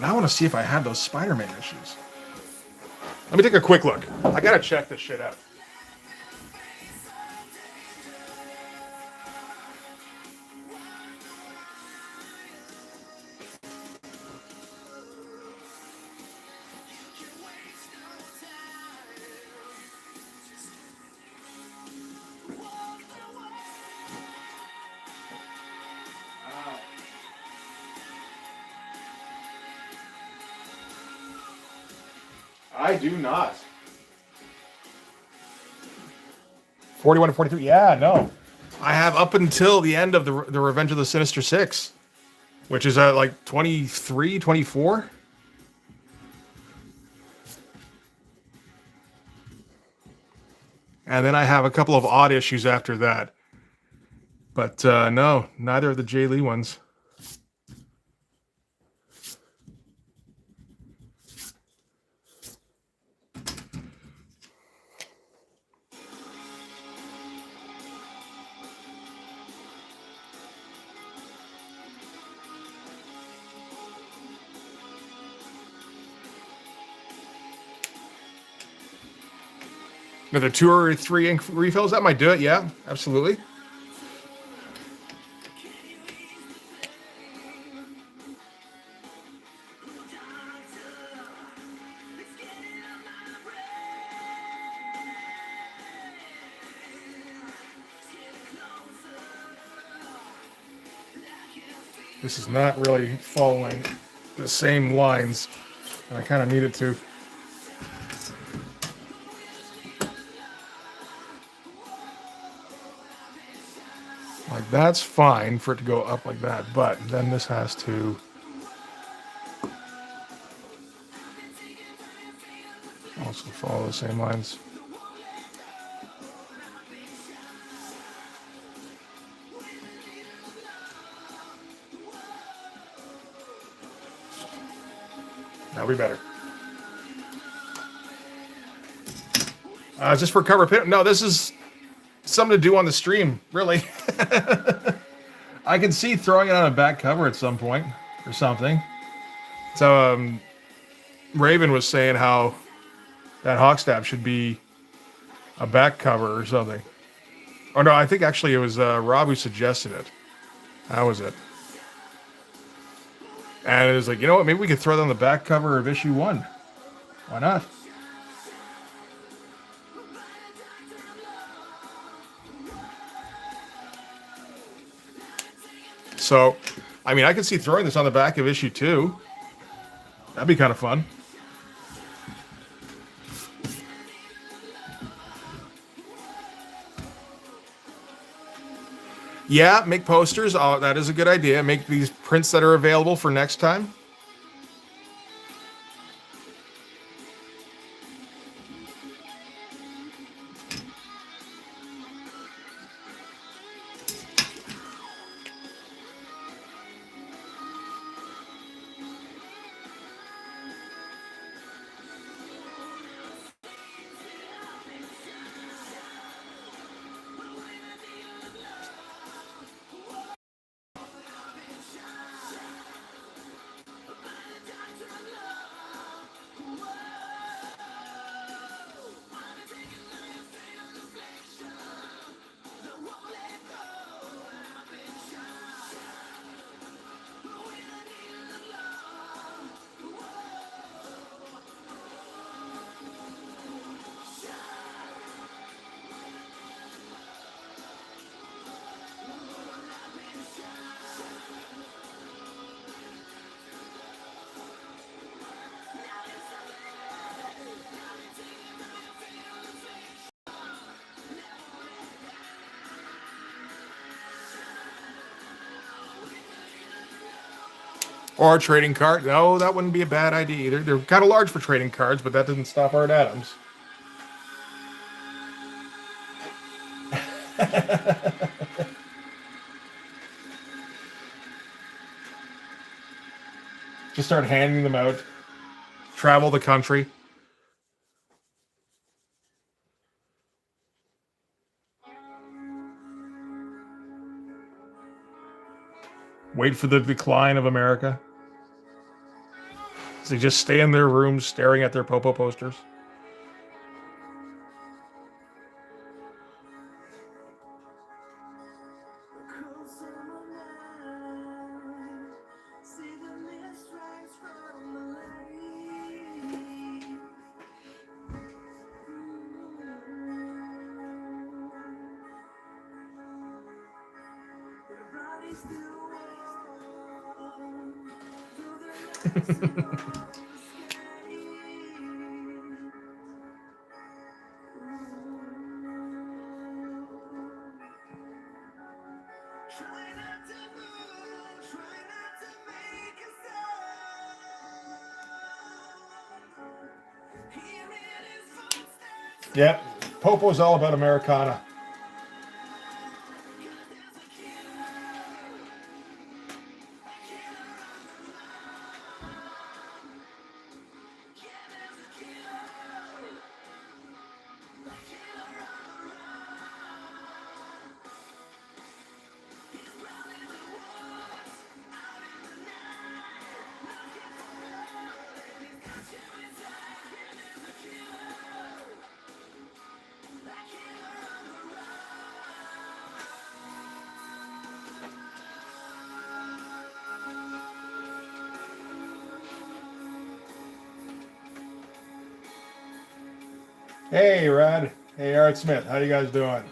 Now I want to see if I have those Spider-Man issues. Let me take a quick look. I gotta check this shit out. I do not. 41 to 43. Yeah, no. I have up until the end of the Revenge of the Sinister Six, which is at like 23, 24. And then I have a couple of odd issues after that. But no, neither of the Jae Lee ones. Another 2 or 3 ink refills, that might do it. Yeah, absolutely. This is not really following the same lines, and I kind of need it to. Like, that's fine for it to go up like that, but then this has to also follow the same lines. That'll be better. Just for cover pin? No, this is something to do on the stream, really. I can see throwing it on a back cover at some point or something. So Raven was saying how that Hawkstab should be a back cover or something. Oh no, I think actually it was Rob who suggested it. That was it. And it was like, you know what, maybe we could throw that on the back cover of issue 1. Why not? So, I mean, I could see throwing this on the back of issue 2. That'd be kind of fun. Yeah, make posters. Oh, that is a good idea. Make these prints that are available for next time. Or trading cards. No, that wouldn't be a bad idea either. They're kind of large for trading cards, but that doesn't stop Art Adams. Just start handing them out. Travel the country. Wait for the decline of America. So they just stay in their rooms staring at their Popo posters. Yep, Popo's all about Americana. Hey, Rod. Hey, Art Smith. How you guys doing?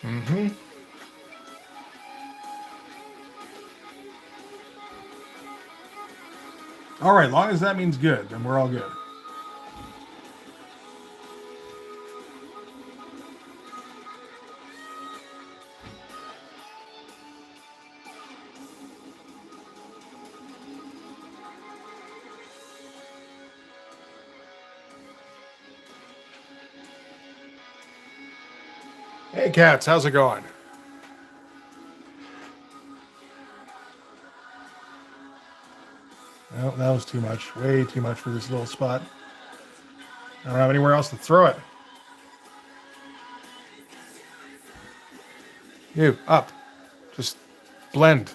Mm-hmm. All right, long as that means good, then we're all good. Hey, cats, how's it going? Well, that was too much. Way too much for this little spot. I don't have anywhere else to throw it. You, up. Just blend.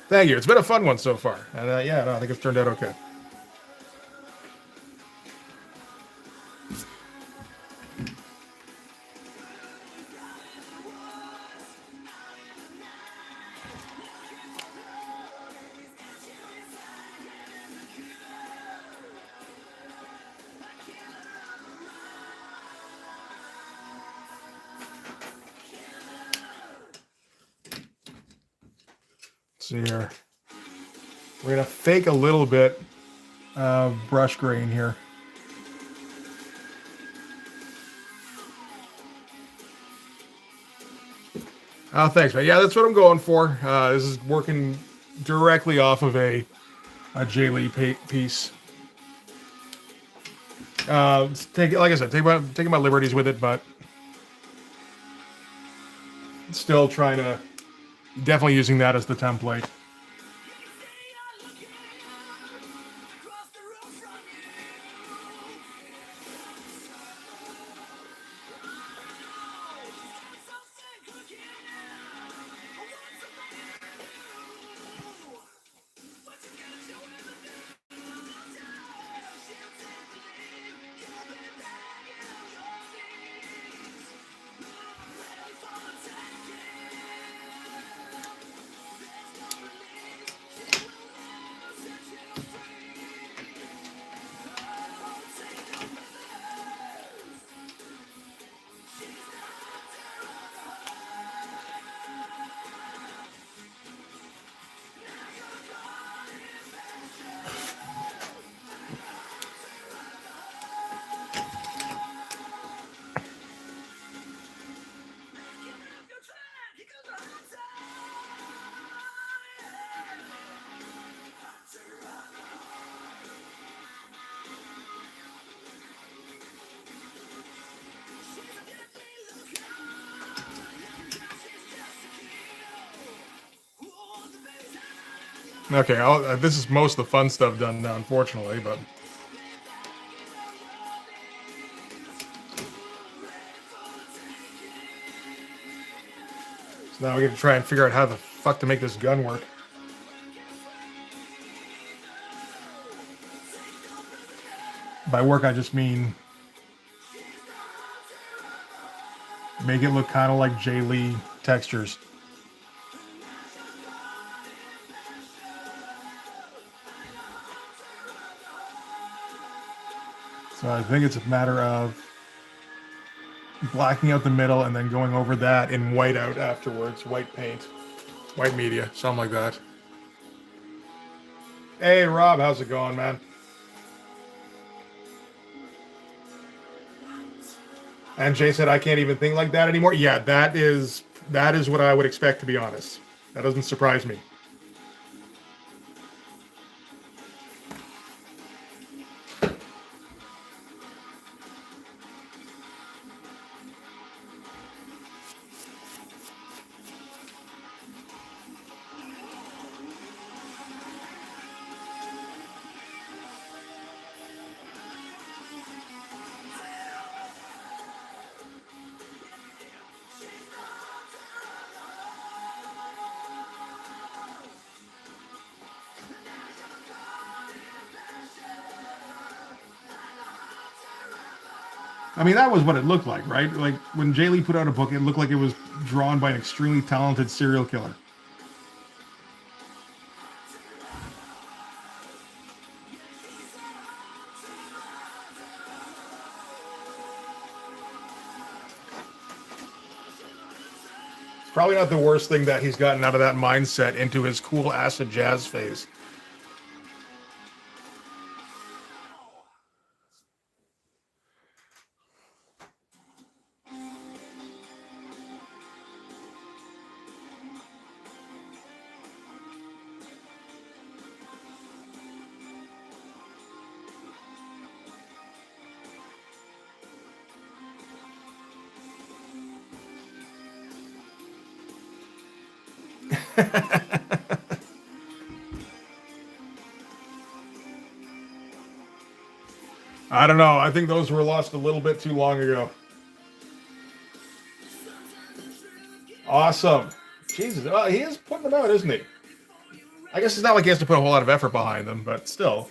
Thank you. It's been a fun one so far. And yeah, no, I think it's turned out okay. Let's see here. We're going to fake a little bit of brush grain here. Oh, thanks, man. Yeah, that's what I'm going for. This is working directly off of a Jae Lee piece. Like I said, taking my liberties with it, but still trying to definitely using that as the template. Okay, this is most of the fun stuff done now, unfortunately, but so now we get to try and figure out how the fuck to make this gun work. By work, I just mean make it look kind of like Jae Lee textures. So I think it's a matter of blacking out the middle and then going over that in white out afterwards. White paint, white media, something like that. Hey, Rob, how's it going, man? And Jay said, I can't even think like that anymore. Yeah, that is what I would expect, to be honest. That doesn't surprise me. I mean, that was what it looked like, right? Like when Jae Lee put out a book, it looked like it was drawn by an extremely talented serial killer. It's probably not the worst thing that he's gotten out of that mindset into his cool acid jazz phase. I don't know. I think those were lost a little bit too long ago. Awesome. Jesus. Well, he is putting them out, isn't he? I guess it's not like he has to put a whole lot of effort behind them, but still.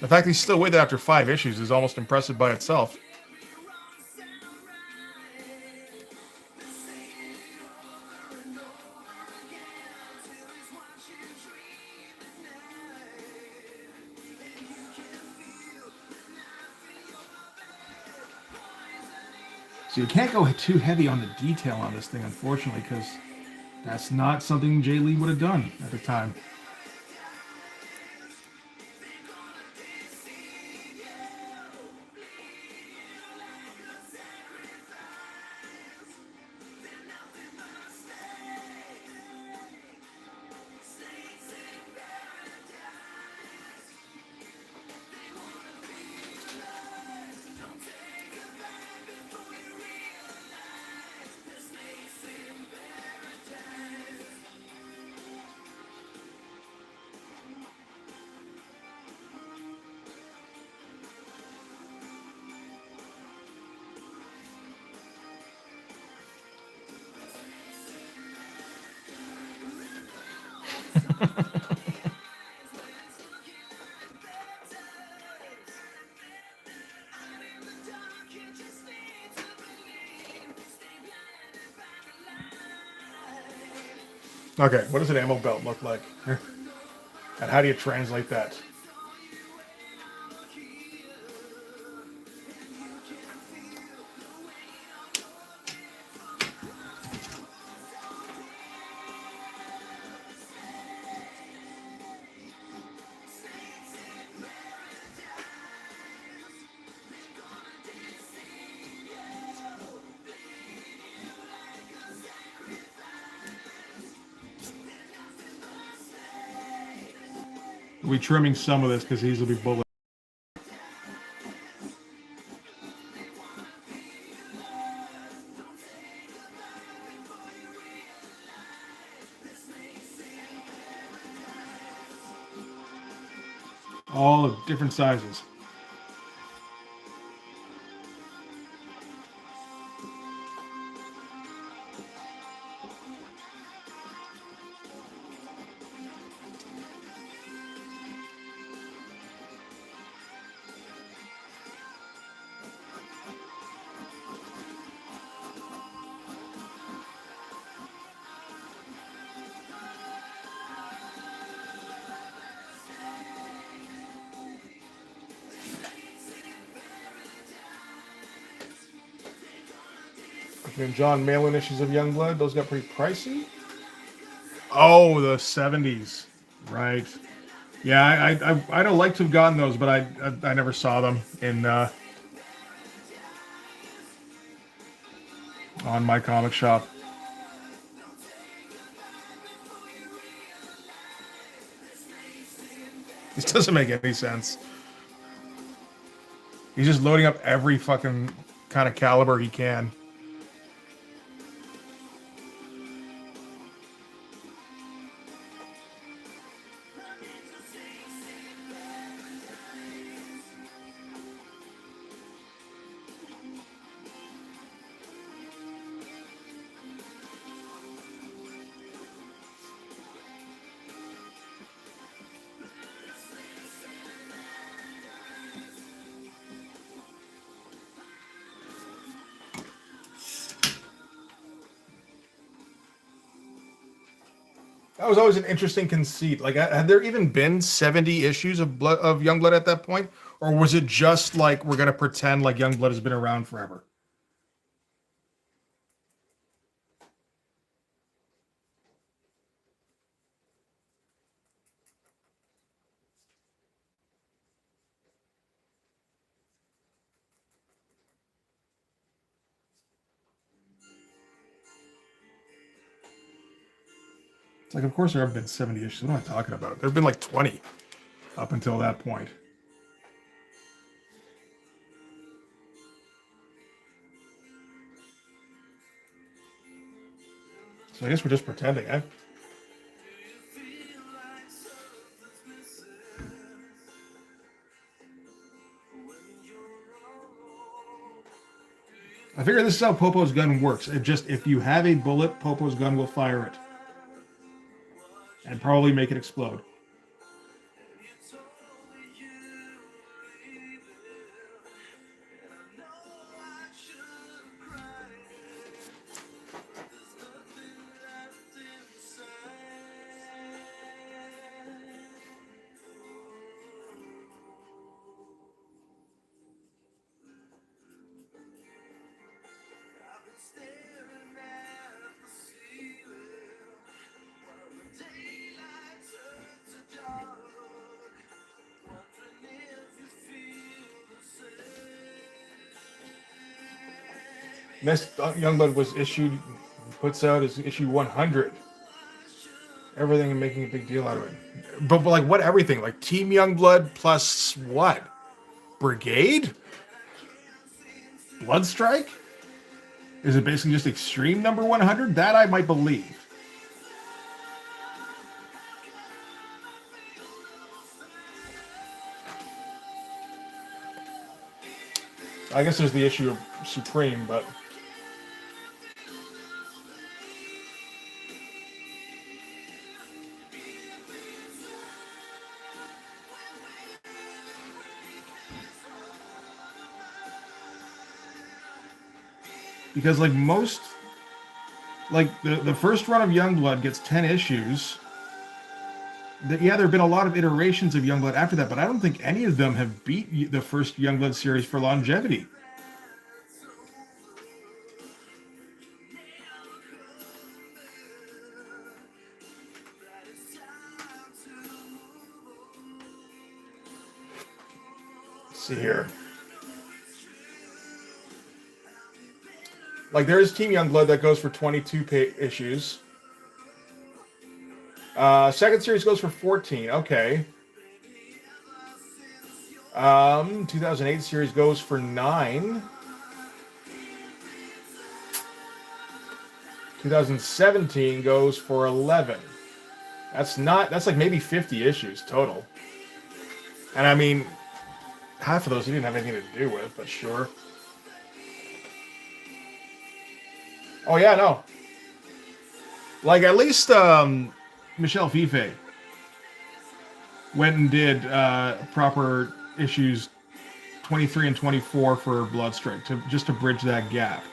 The fact he's still with it after 5 issues is almost impressive by itself. So you can't go too heavy on the detail on this thing, unfortunately, because that's not something Jae Lee would have done at the time. Okay, what does an ammo belt look like? And how do you translate that? We'll be trimming some of this because these will be bullet. All of different sizes. And John mail-in issues of Youngblood, those got pretty pricey. Oh, the 70s, right? Yeah, I'd have liked to have gotten those, but I never saw them in on my comic shop. This doesn't make any sense. He's just loading up every fucking kind of caliber he can. That was always an interesting conceit. Like, had there even been 70 issues of Youngblood at that point, or was it just like we're gonna pretend like Youngblood has been around forever? It's like, of course there have been 70 issues. What am I talking about? There have been like 20 up until that point. So I guess we're just pretending, eh? I figure this is how Popo's gun works. It just, if you have a bullet, Popo's gun will fire it. And probably make it explode. Next Youngblood was issued, puts out is issue 100. Everything and making a big deal out of it. But like, what everything? Like Team Youngblood plus what? Brigade? Bloodstrike? Is it basically just Extreme number 100? That I might believe. I guess there's the issue of Supreme, but because like most like the first run of Youngblood gets 10 issues. Yeah, there have been a lot of iterations of Youngblood after that, but I don't think any of them have beat the first Youngblood series for longevity. Let's see here. Like, there's Team Youngblood that goes for 22 issues. Second series goes for 14. Okay. 2008 series goes for 9. 2017 goes for 11. That's like maybe 50 issues total. And I mean, half of those he didn't have anything to do with, but sure. Oh yeah, no. Like, at least Michelle Fife went and did proper issues 23 and 24 for Bloodstrike just to bridge that gap.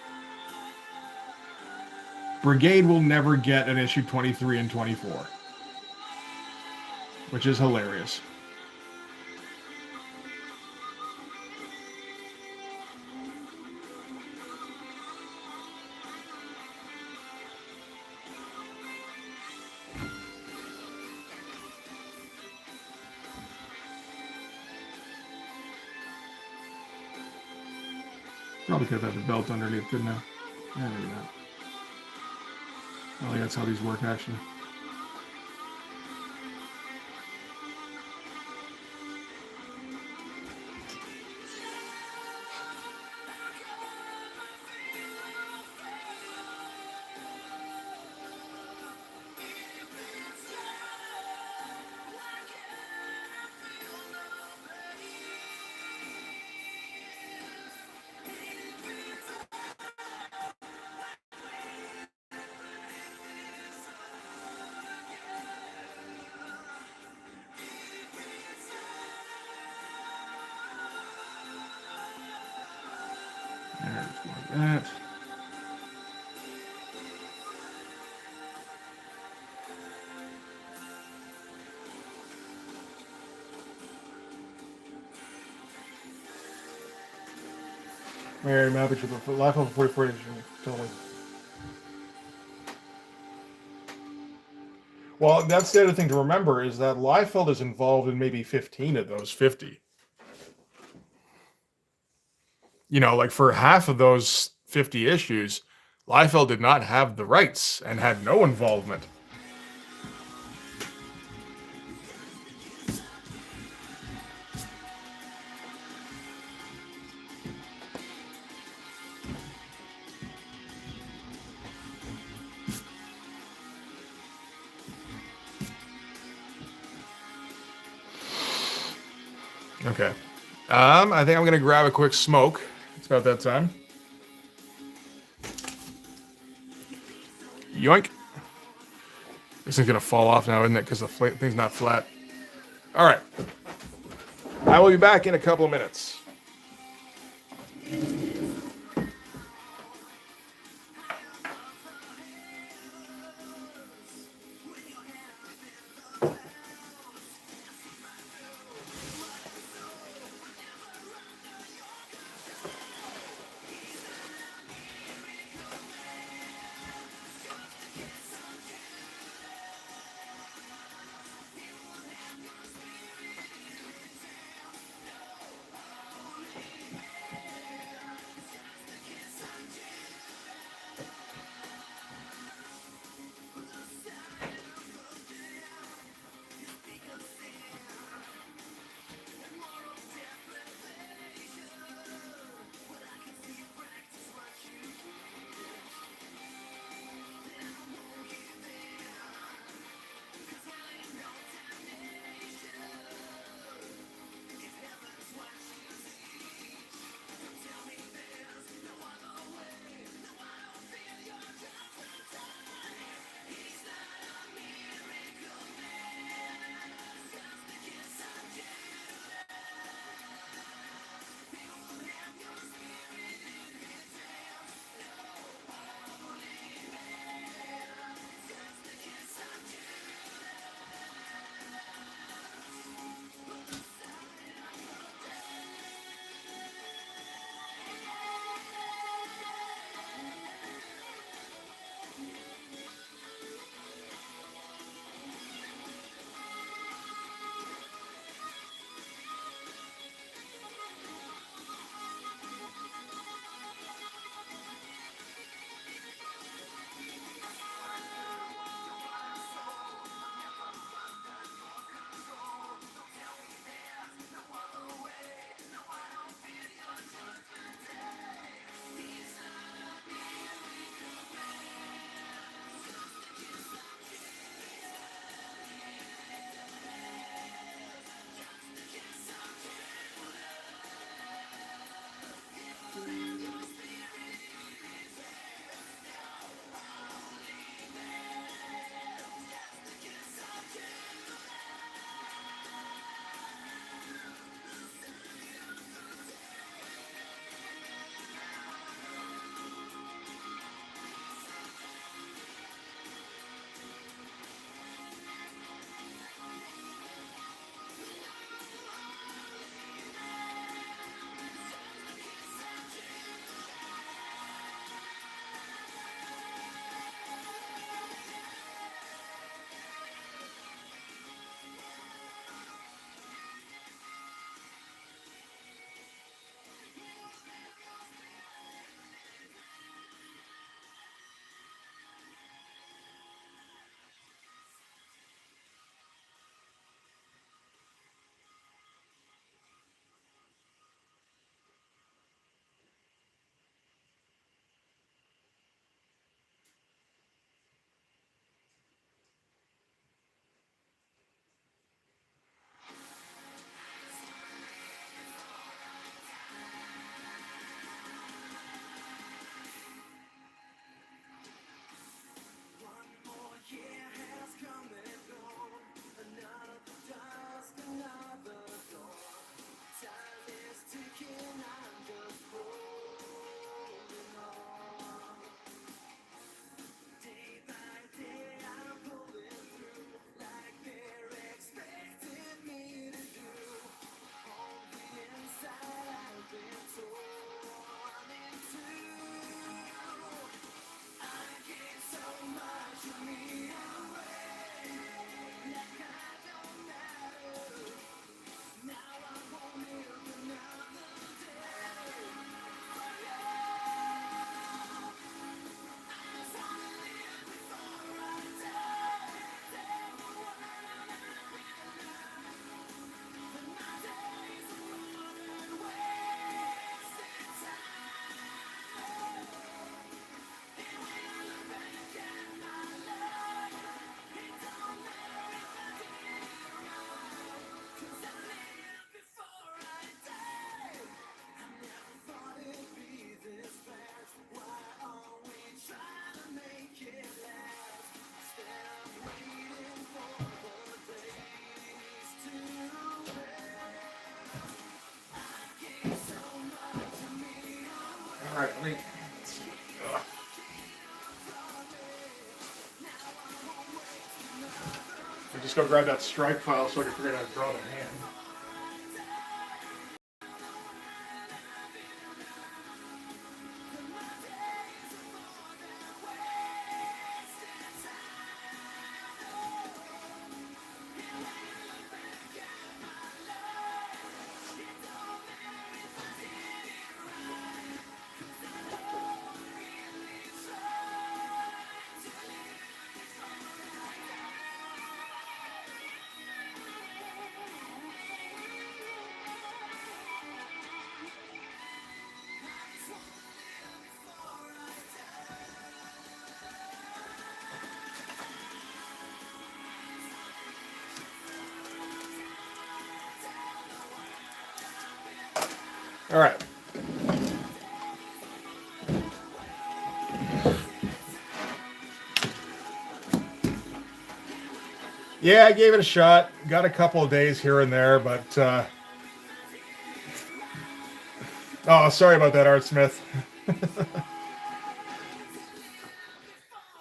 Brigade will never get an issue 23 and 24, which is hilarious. Probably could have had the belt underneath, couldn't I? Yeah, maybe not. Oh, that's how these work, actually. That. Mary Mappage with the life of 44 totally. Well, that's the other thing to remember is that Liefeld is involved in maybe 15 of those 50. You know, like for half of those 50 issues, Liefeld did not have the rights and had no involvement. Okay. I think I'm going to grab a quick smoke. It's about that time. Yoink. This is going to fall off now, isn't it? Because the thing's not flat. All right. I will be back in a couple of minutes. All right, let me. I just go grab that strike file so I can figure out how to draw the hand. All right. Yeah, I gave it a shot. Got a couple of days here and there, but oh, sorry about that, Art Smith.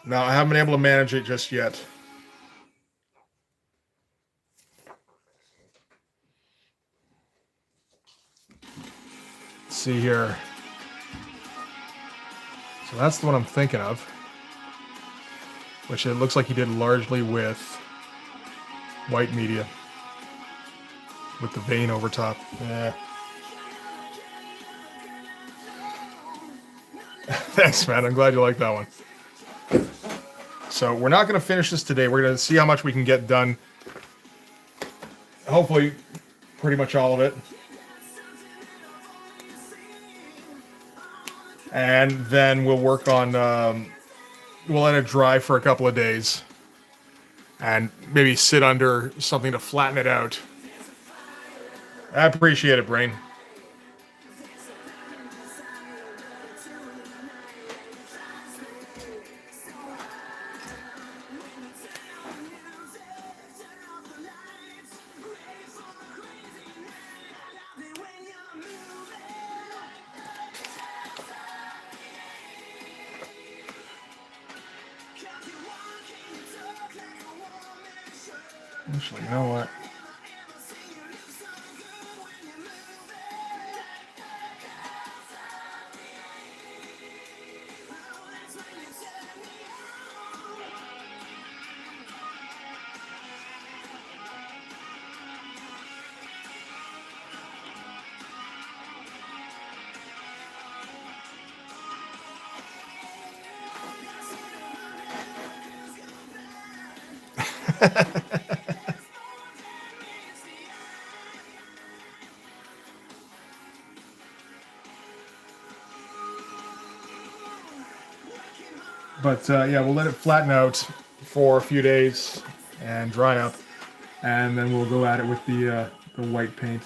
No, I haven't been able to manage it just yet. Let's see here. So that's the one I'm thinking of, which it looks like he did largely with white media, with the vein over top. Yeah. Thanks, man. I'm glad you like that one. So we're not going to finish this today. We're going to see how much we can get done. Hopefully, pretty much all of it. And then we'll work on, we'll let it dry for a couple of days. And maybe sit under something to flatten it out. I appreciate it, Brain. Actually, you know what? But yeah, we'll let it flatten out for a few days and dry up, and then we'll go at it with the white paint.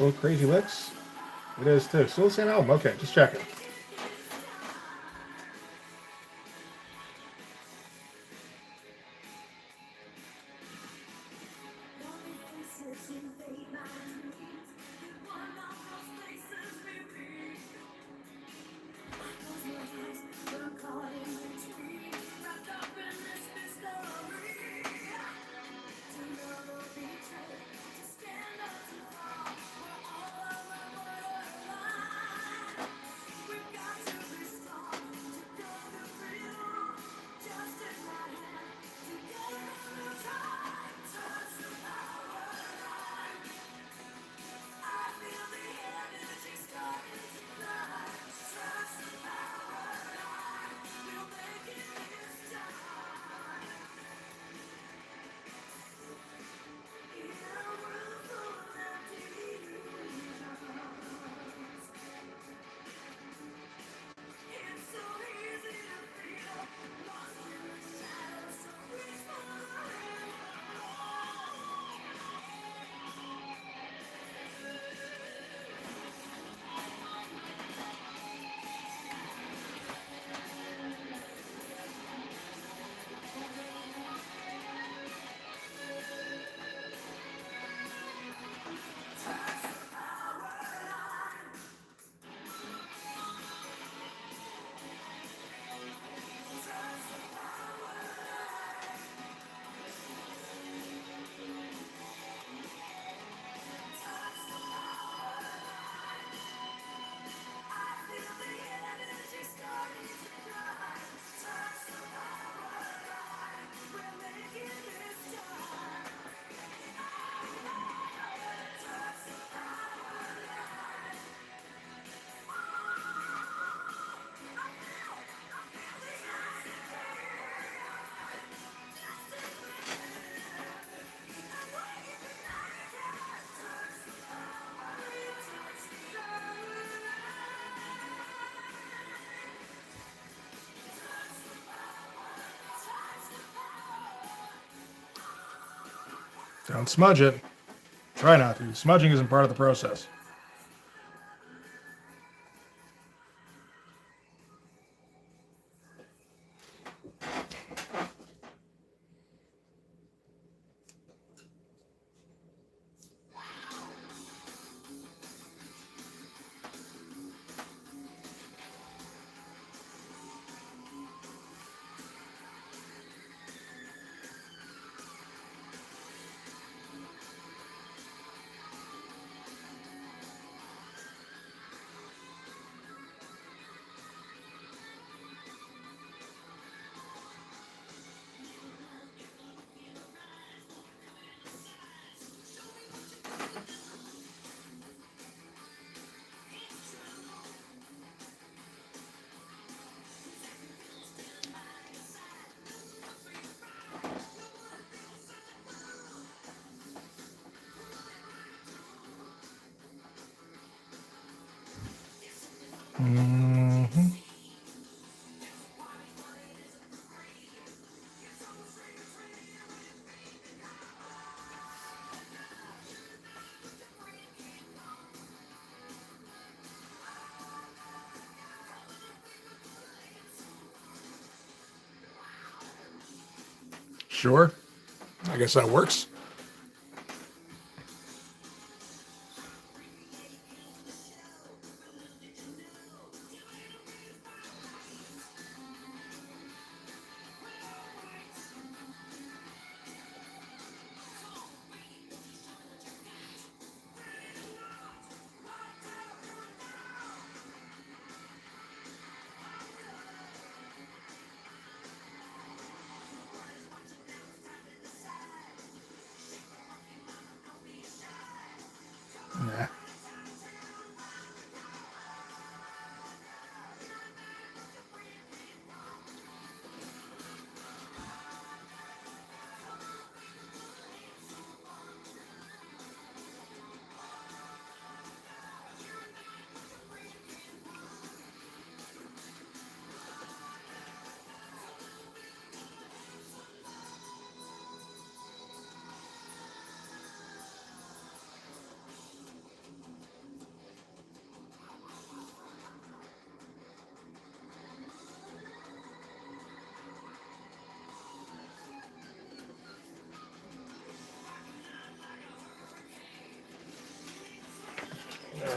Still Crazy Licks? It is too. Still the same album. Okay, just checking. Don't smudge it. Try not to. Smudging isn't part of the process. Mm-hmm. Sure. I guess that works.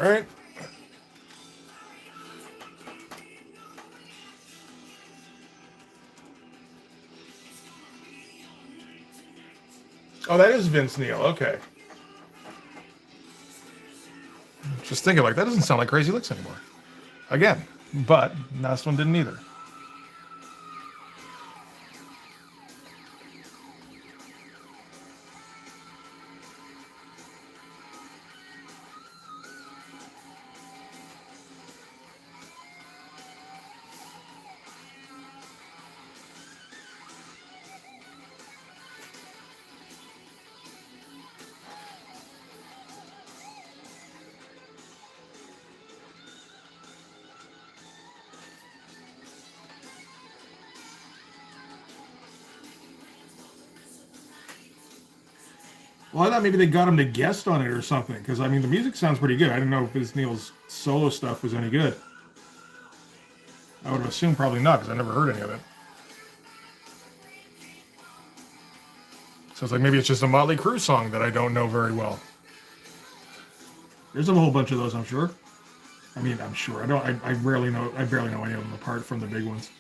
All right. Oh, that is Vince Neil. Okay. Just thinking, like, that doesn't sound like Crazy Licks anymore. Again, but last one didn't either. Well, I thought maybe they got him to guest on it or something, because, I mean, the music sounds pretty good. I didn't know if Vince Neil's solo stuff was any good. I would have assumed probably not, because I never heard any of it. So it's like maybe it's just a Motley Crue song that I don't know very well. There's a whole bunch of those, I'm sure. I mean, I'm sure. I barely know any of them apart from the big ones.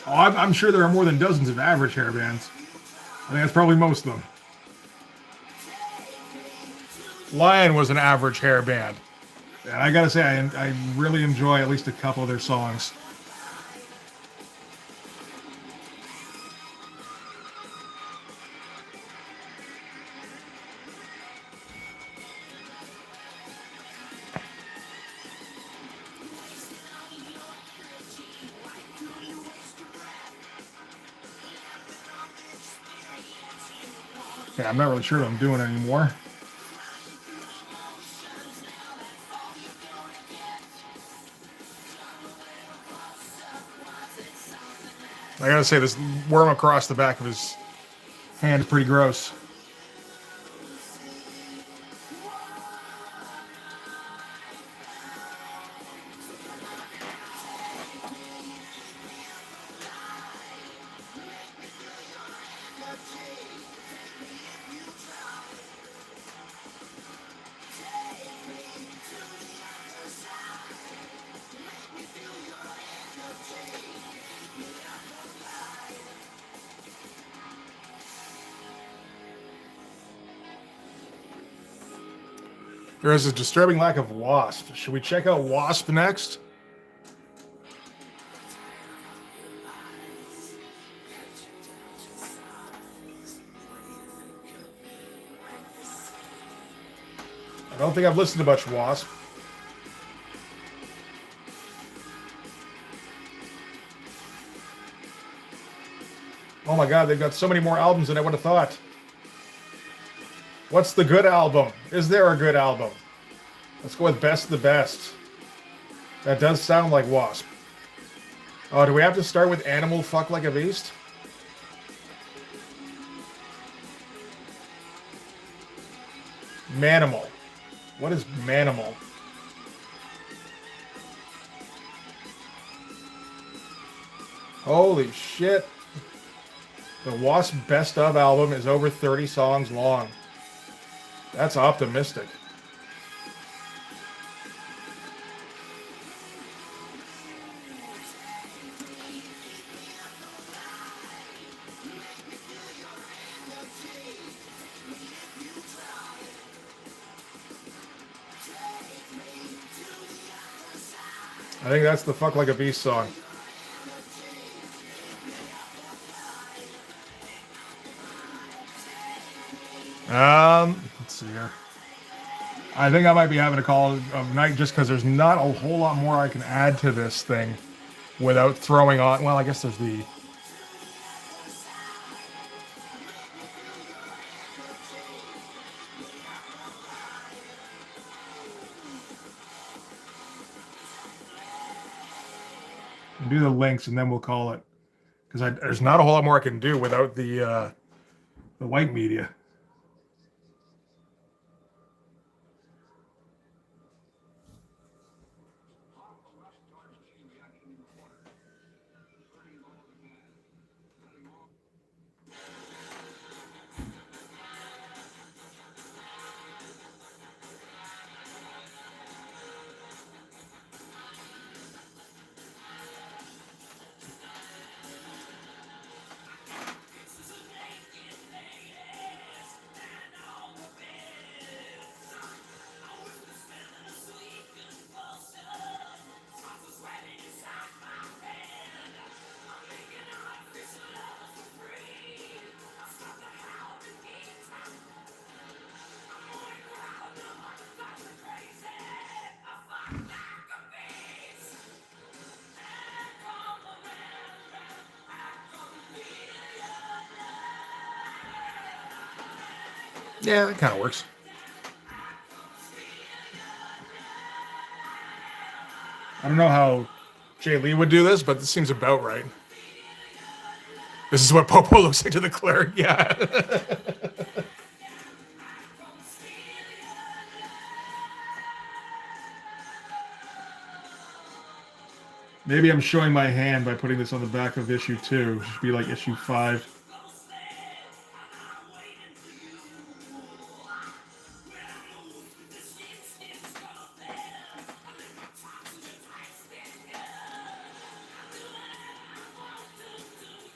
Oh, I'm sure there are more than dozens of average hair bands. I think that's probably most of them. Lion was an average hair band. And I gotta say, I really enjoy at least a couple of their songs. Yeah, I'm not really sure what I'm doing anymore. I gotta say, this worm across the back of his hand is pretty gross. There is a disturbing lack of Wasp. Should we check out Wasp next? I don't think I've listened to much Wasp. Oh my god, they've got so many more albums than I would have thought. What's the good album? Is there a good album? Let's go with Best of the Best. That does sound like Wasp. Oh, do we have to start with Animal Fuck Like a Beast? Manimal. What is Manimal? Holy shit. The Wasp Best Of album is over 30 songs long. That's optimistic. I think that's the Fuck Like a Beast song. Let's see here. I think I might be having a call of night just because there's not a whole lot more I can add to this thing without throwing on. Well, I guess there's the. Do the links and then we'll call it because there's not a whole lot more I can do without the white media. Yeah, that kind of works. I don't know how Jae Lee would do this, but this seems about right. This is what Popo looks like to the cleric, yeah. Maybe I'm showing my hand by putting this on the back of issue 2. It should be like issue 5.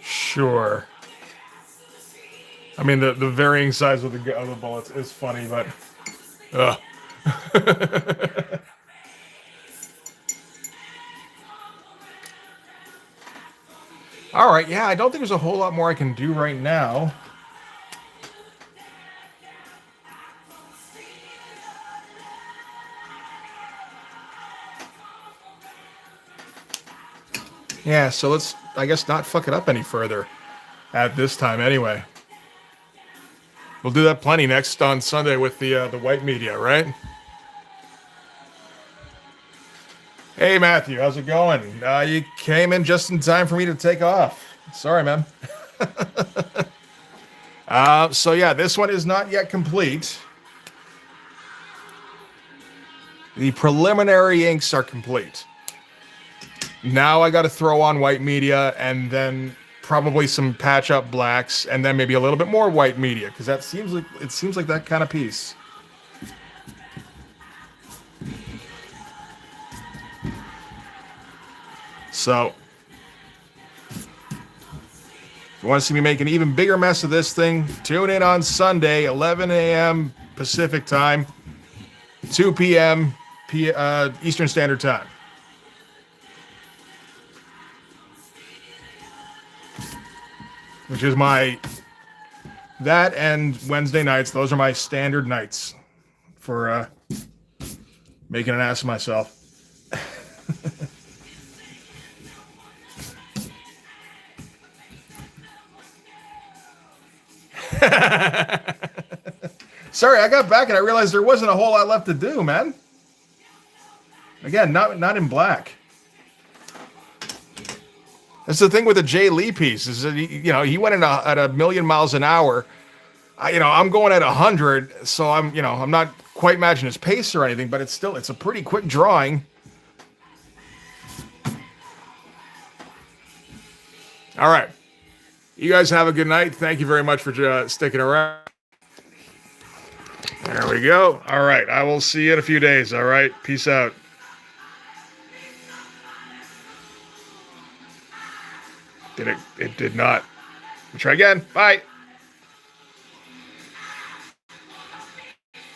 Sure. I mean, the varying size of the bullets is funny, but... All right, yeah, I don't think there's a whole lot more I can do right now. Yeah, so let's, I guess, not fuck it up any further at this time anyway. We'll do that plenty next on Sunday with the white media, right? Hey, Matthew, how's it going? You came in just in time for me to take off. Sorry, man. So yeah, this one is not yet complete. The preliminary inks are complete. Now I got to throw on white media and then probably some patch up blacks and then maybe a little bit more white media because that seems like that kind of piece. So if you want to see me make an even bigger mess of this thing, tune in on Sunday, 11 a.m. Pacific time, 2 p.m. Eastern Standard Time. Which is that and Wednesday nights. Those are my standard nights for making an ass of myself. Sorry, I got back and I realized there wasn't a whole lot left to do, man. Again, not in black. That's the thing with the Jae Lee piece is that he went in at a million miles an hour. I'm going at 100, so I'm not quite matching his pace or anything, but it's a pretty quick drawing. All right. You guys have a good night. Thank you very much for sticking around. There we go. All right. I will see you in a few days. All right. Peace out. It did not. Try again. Bye.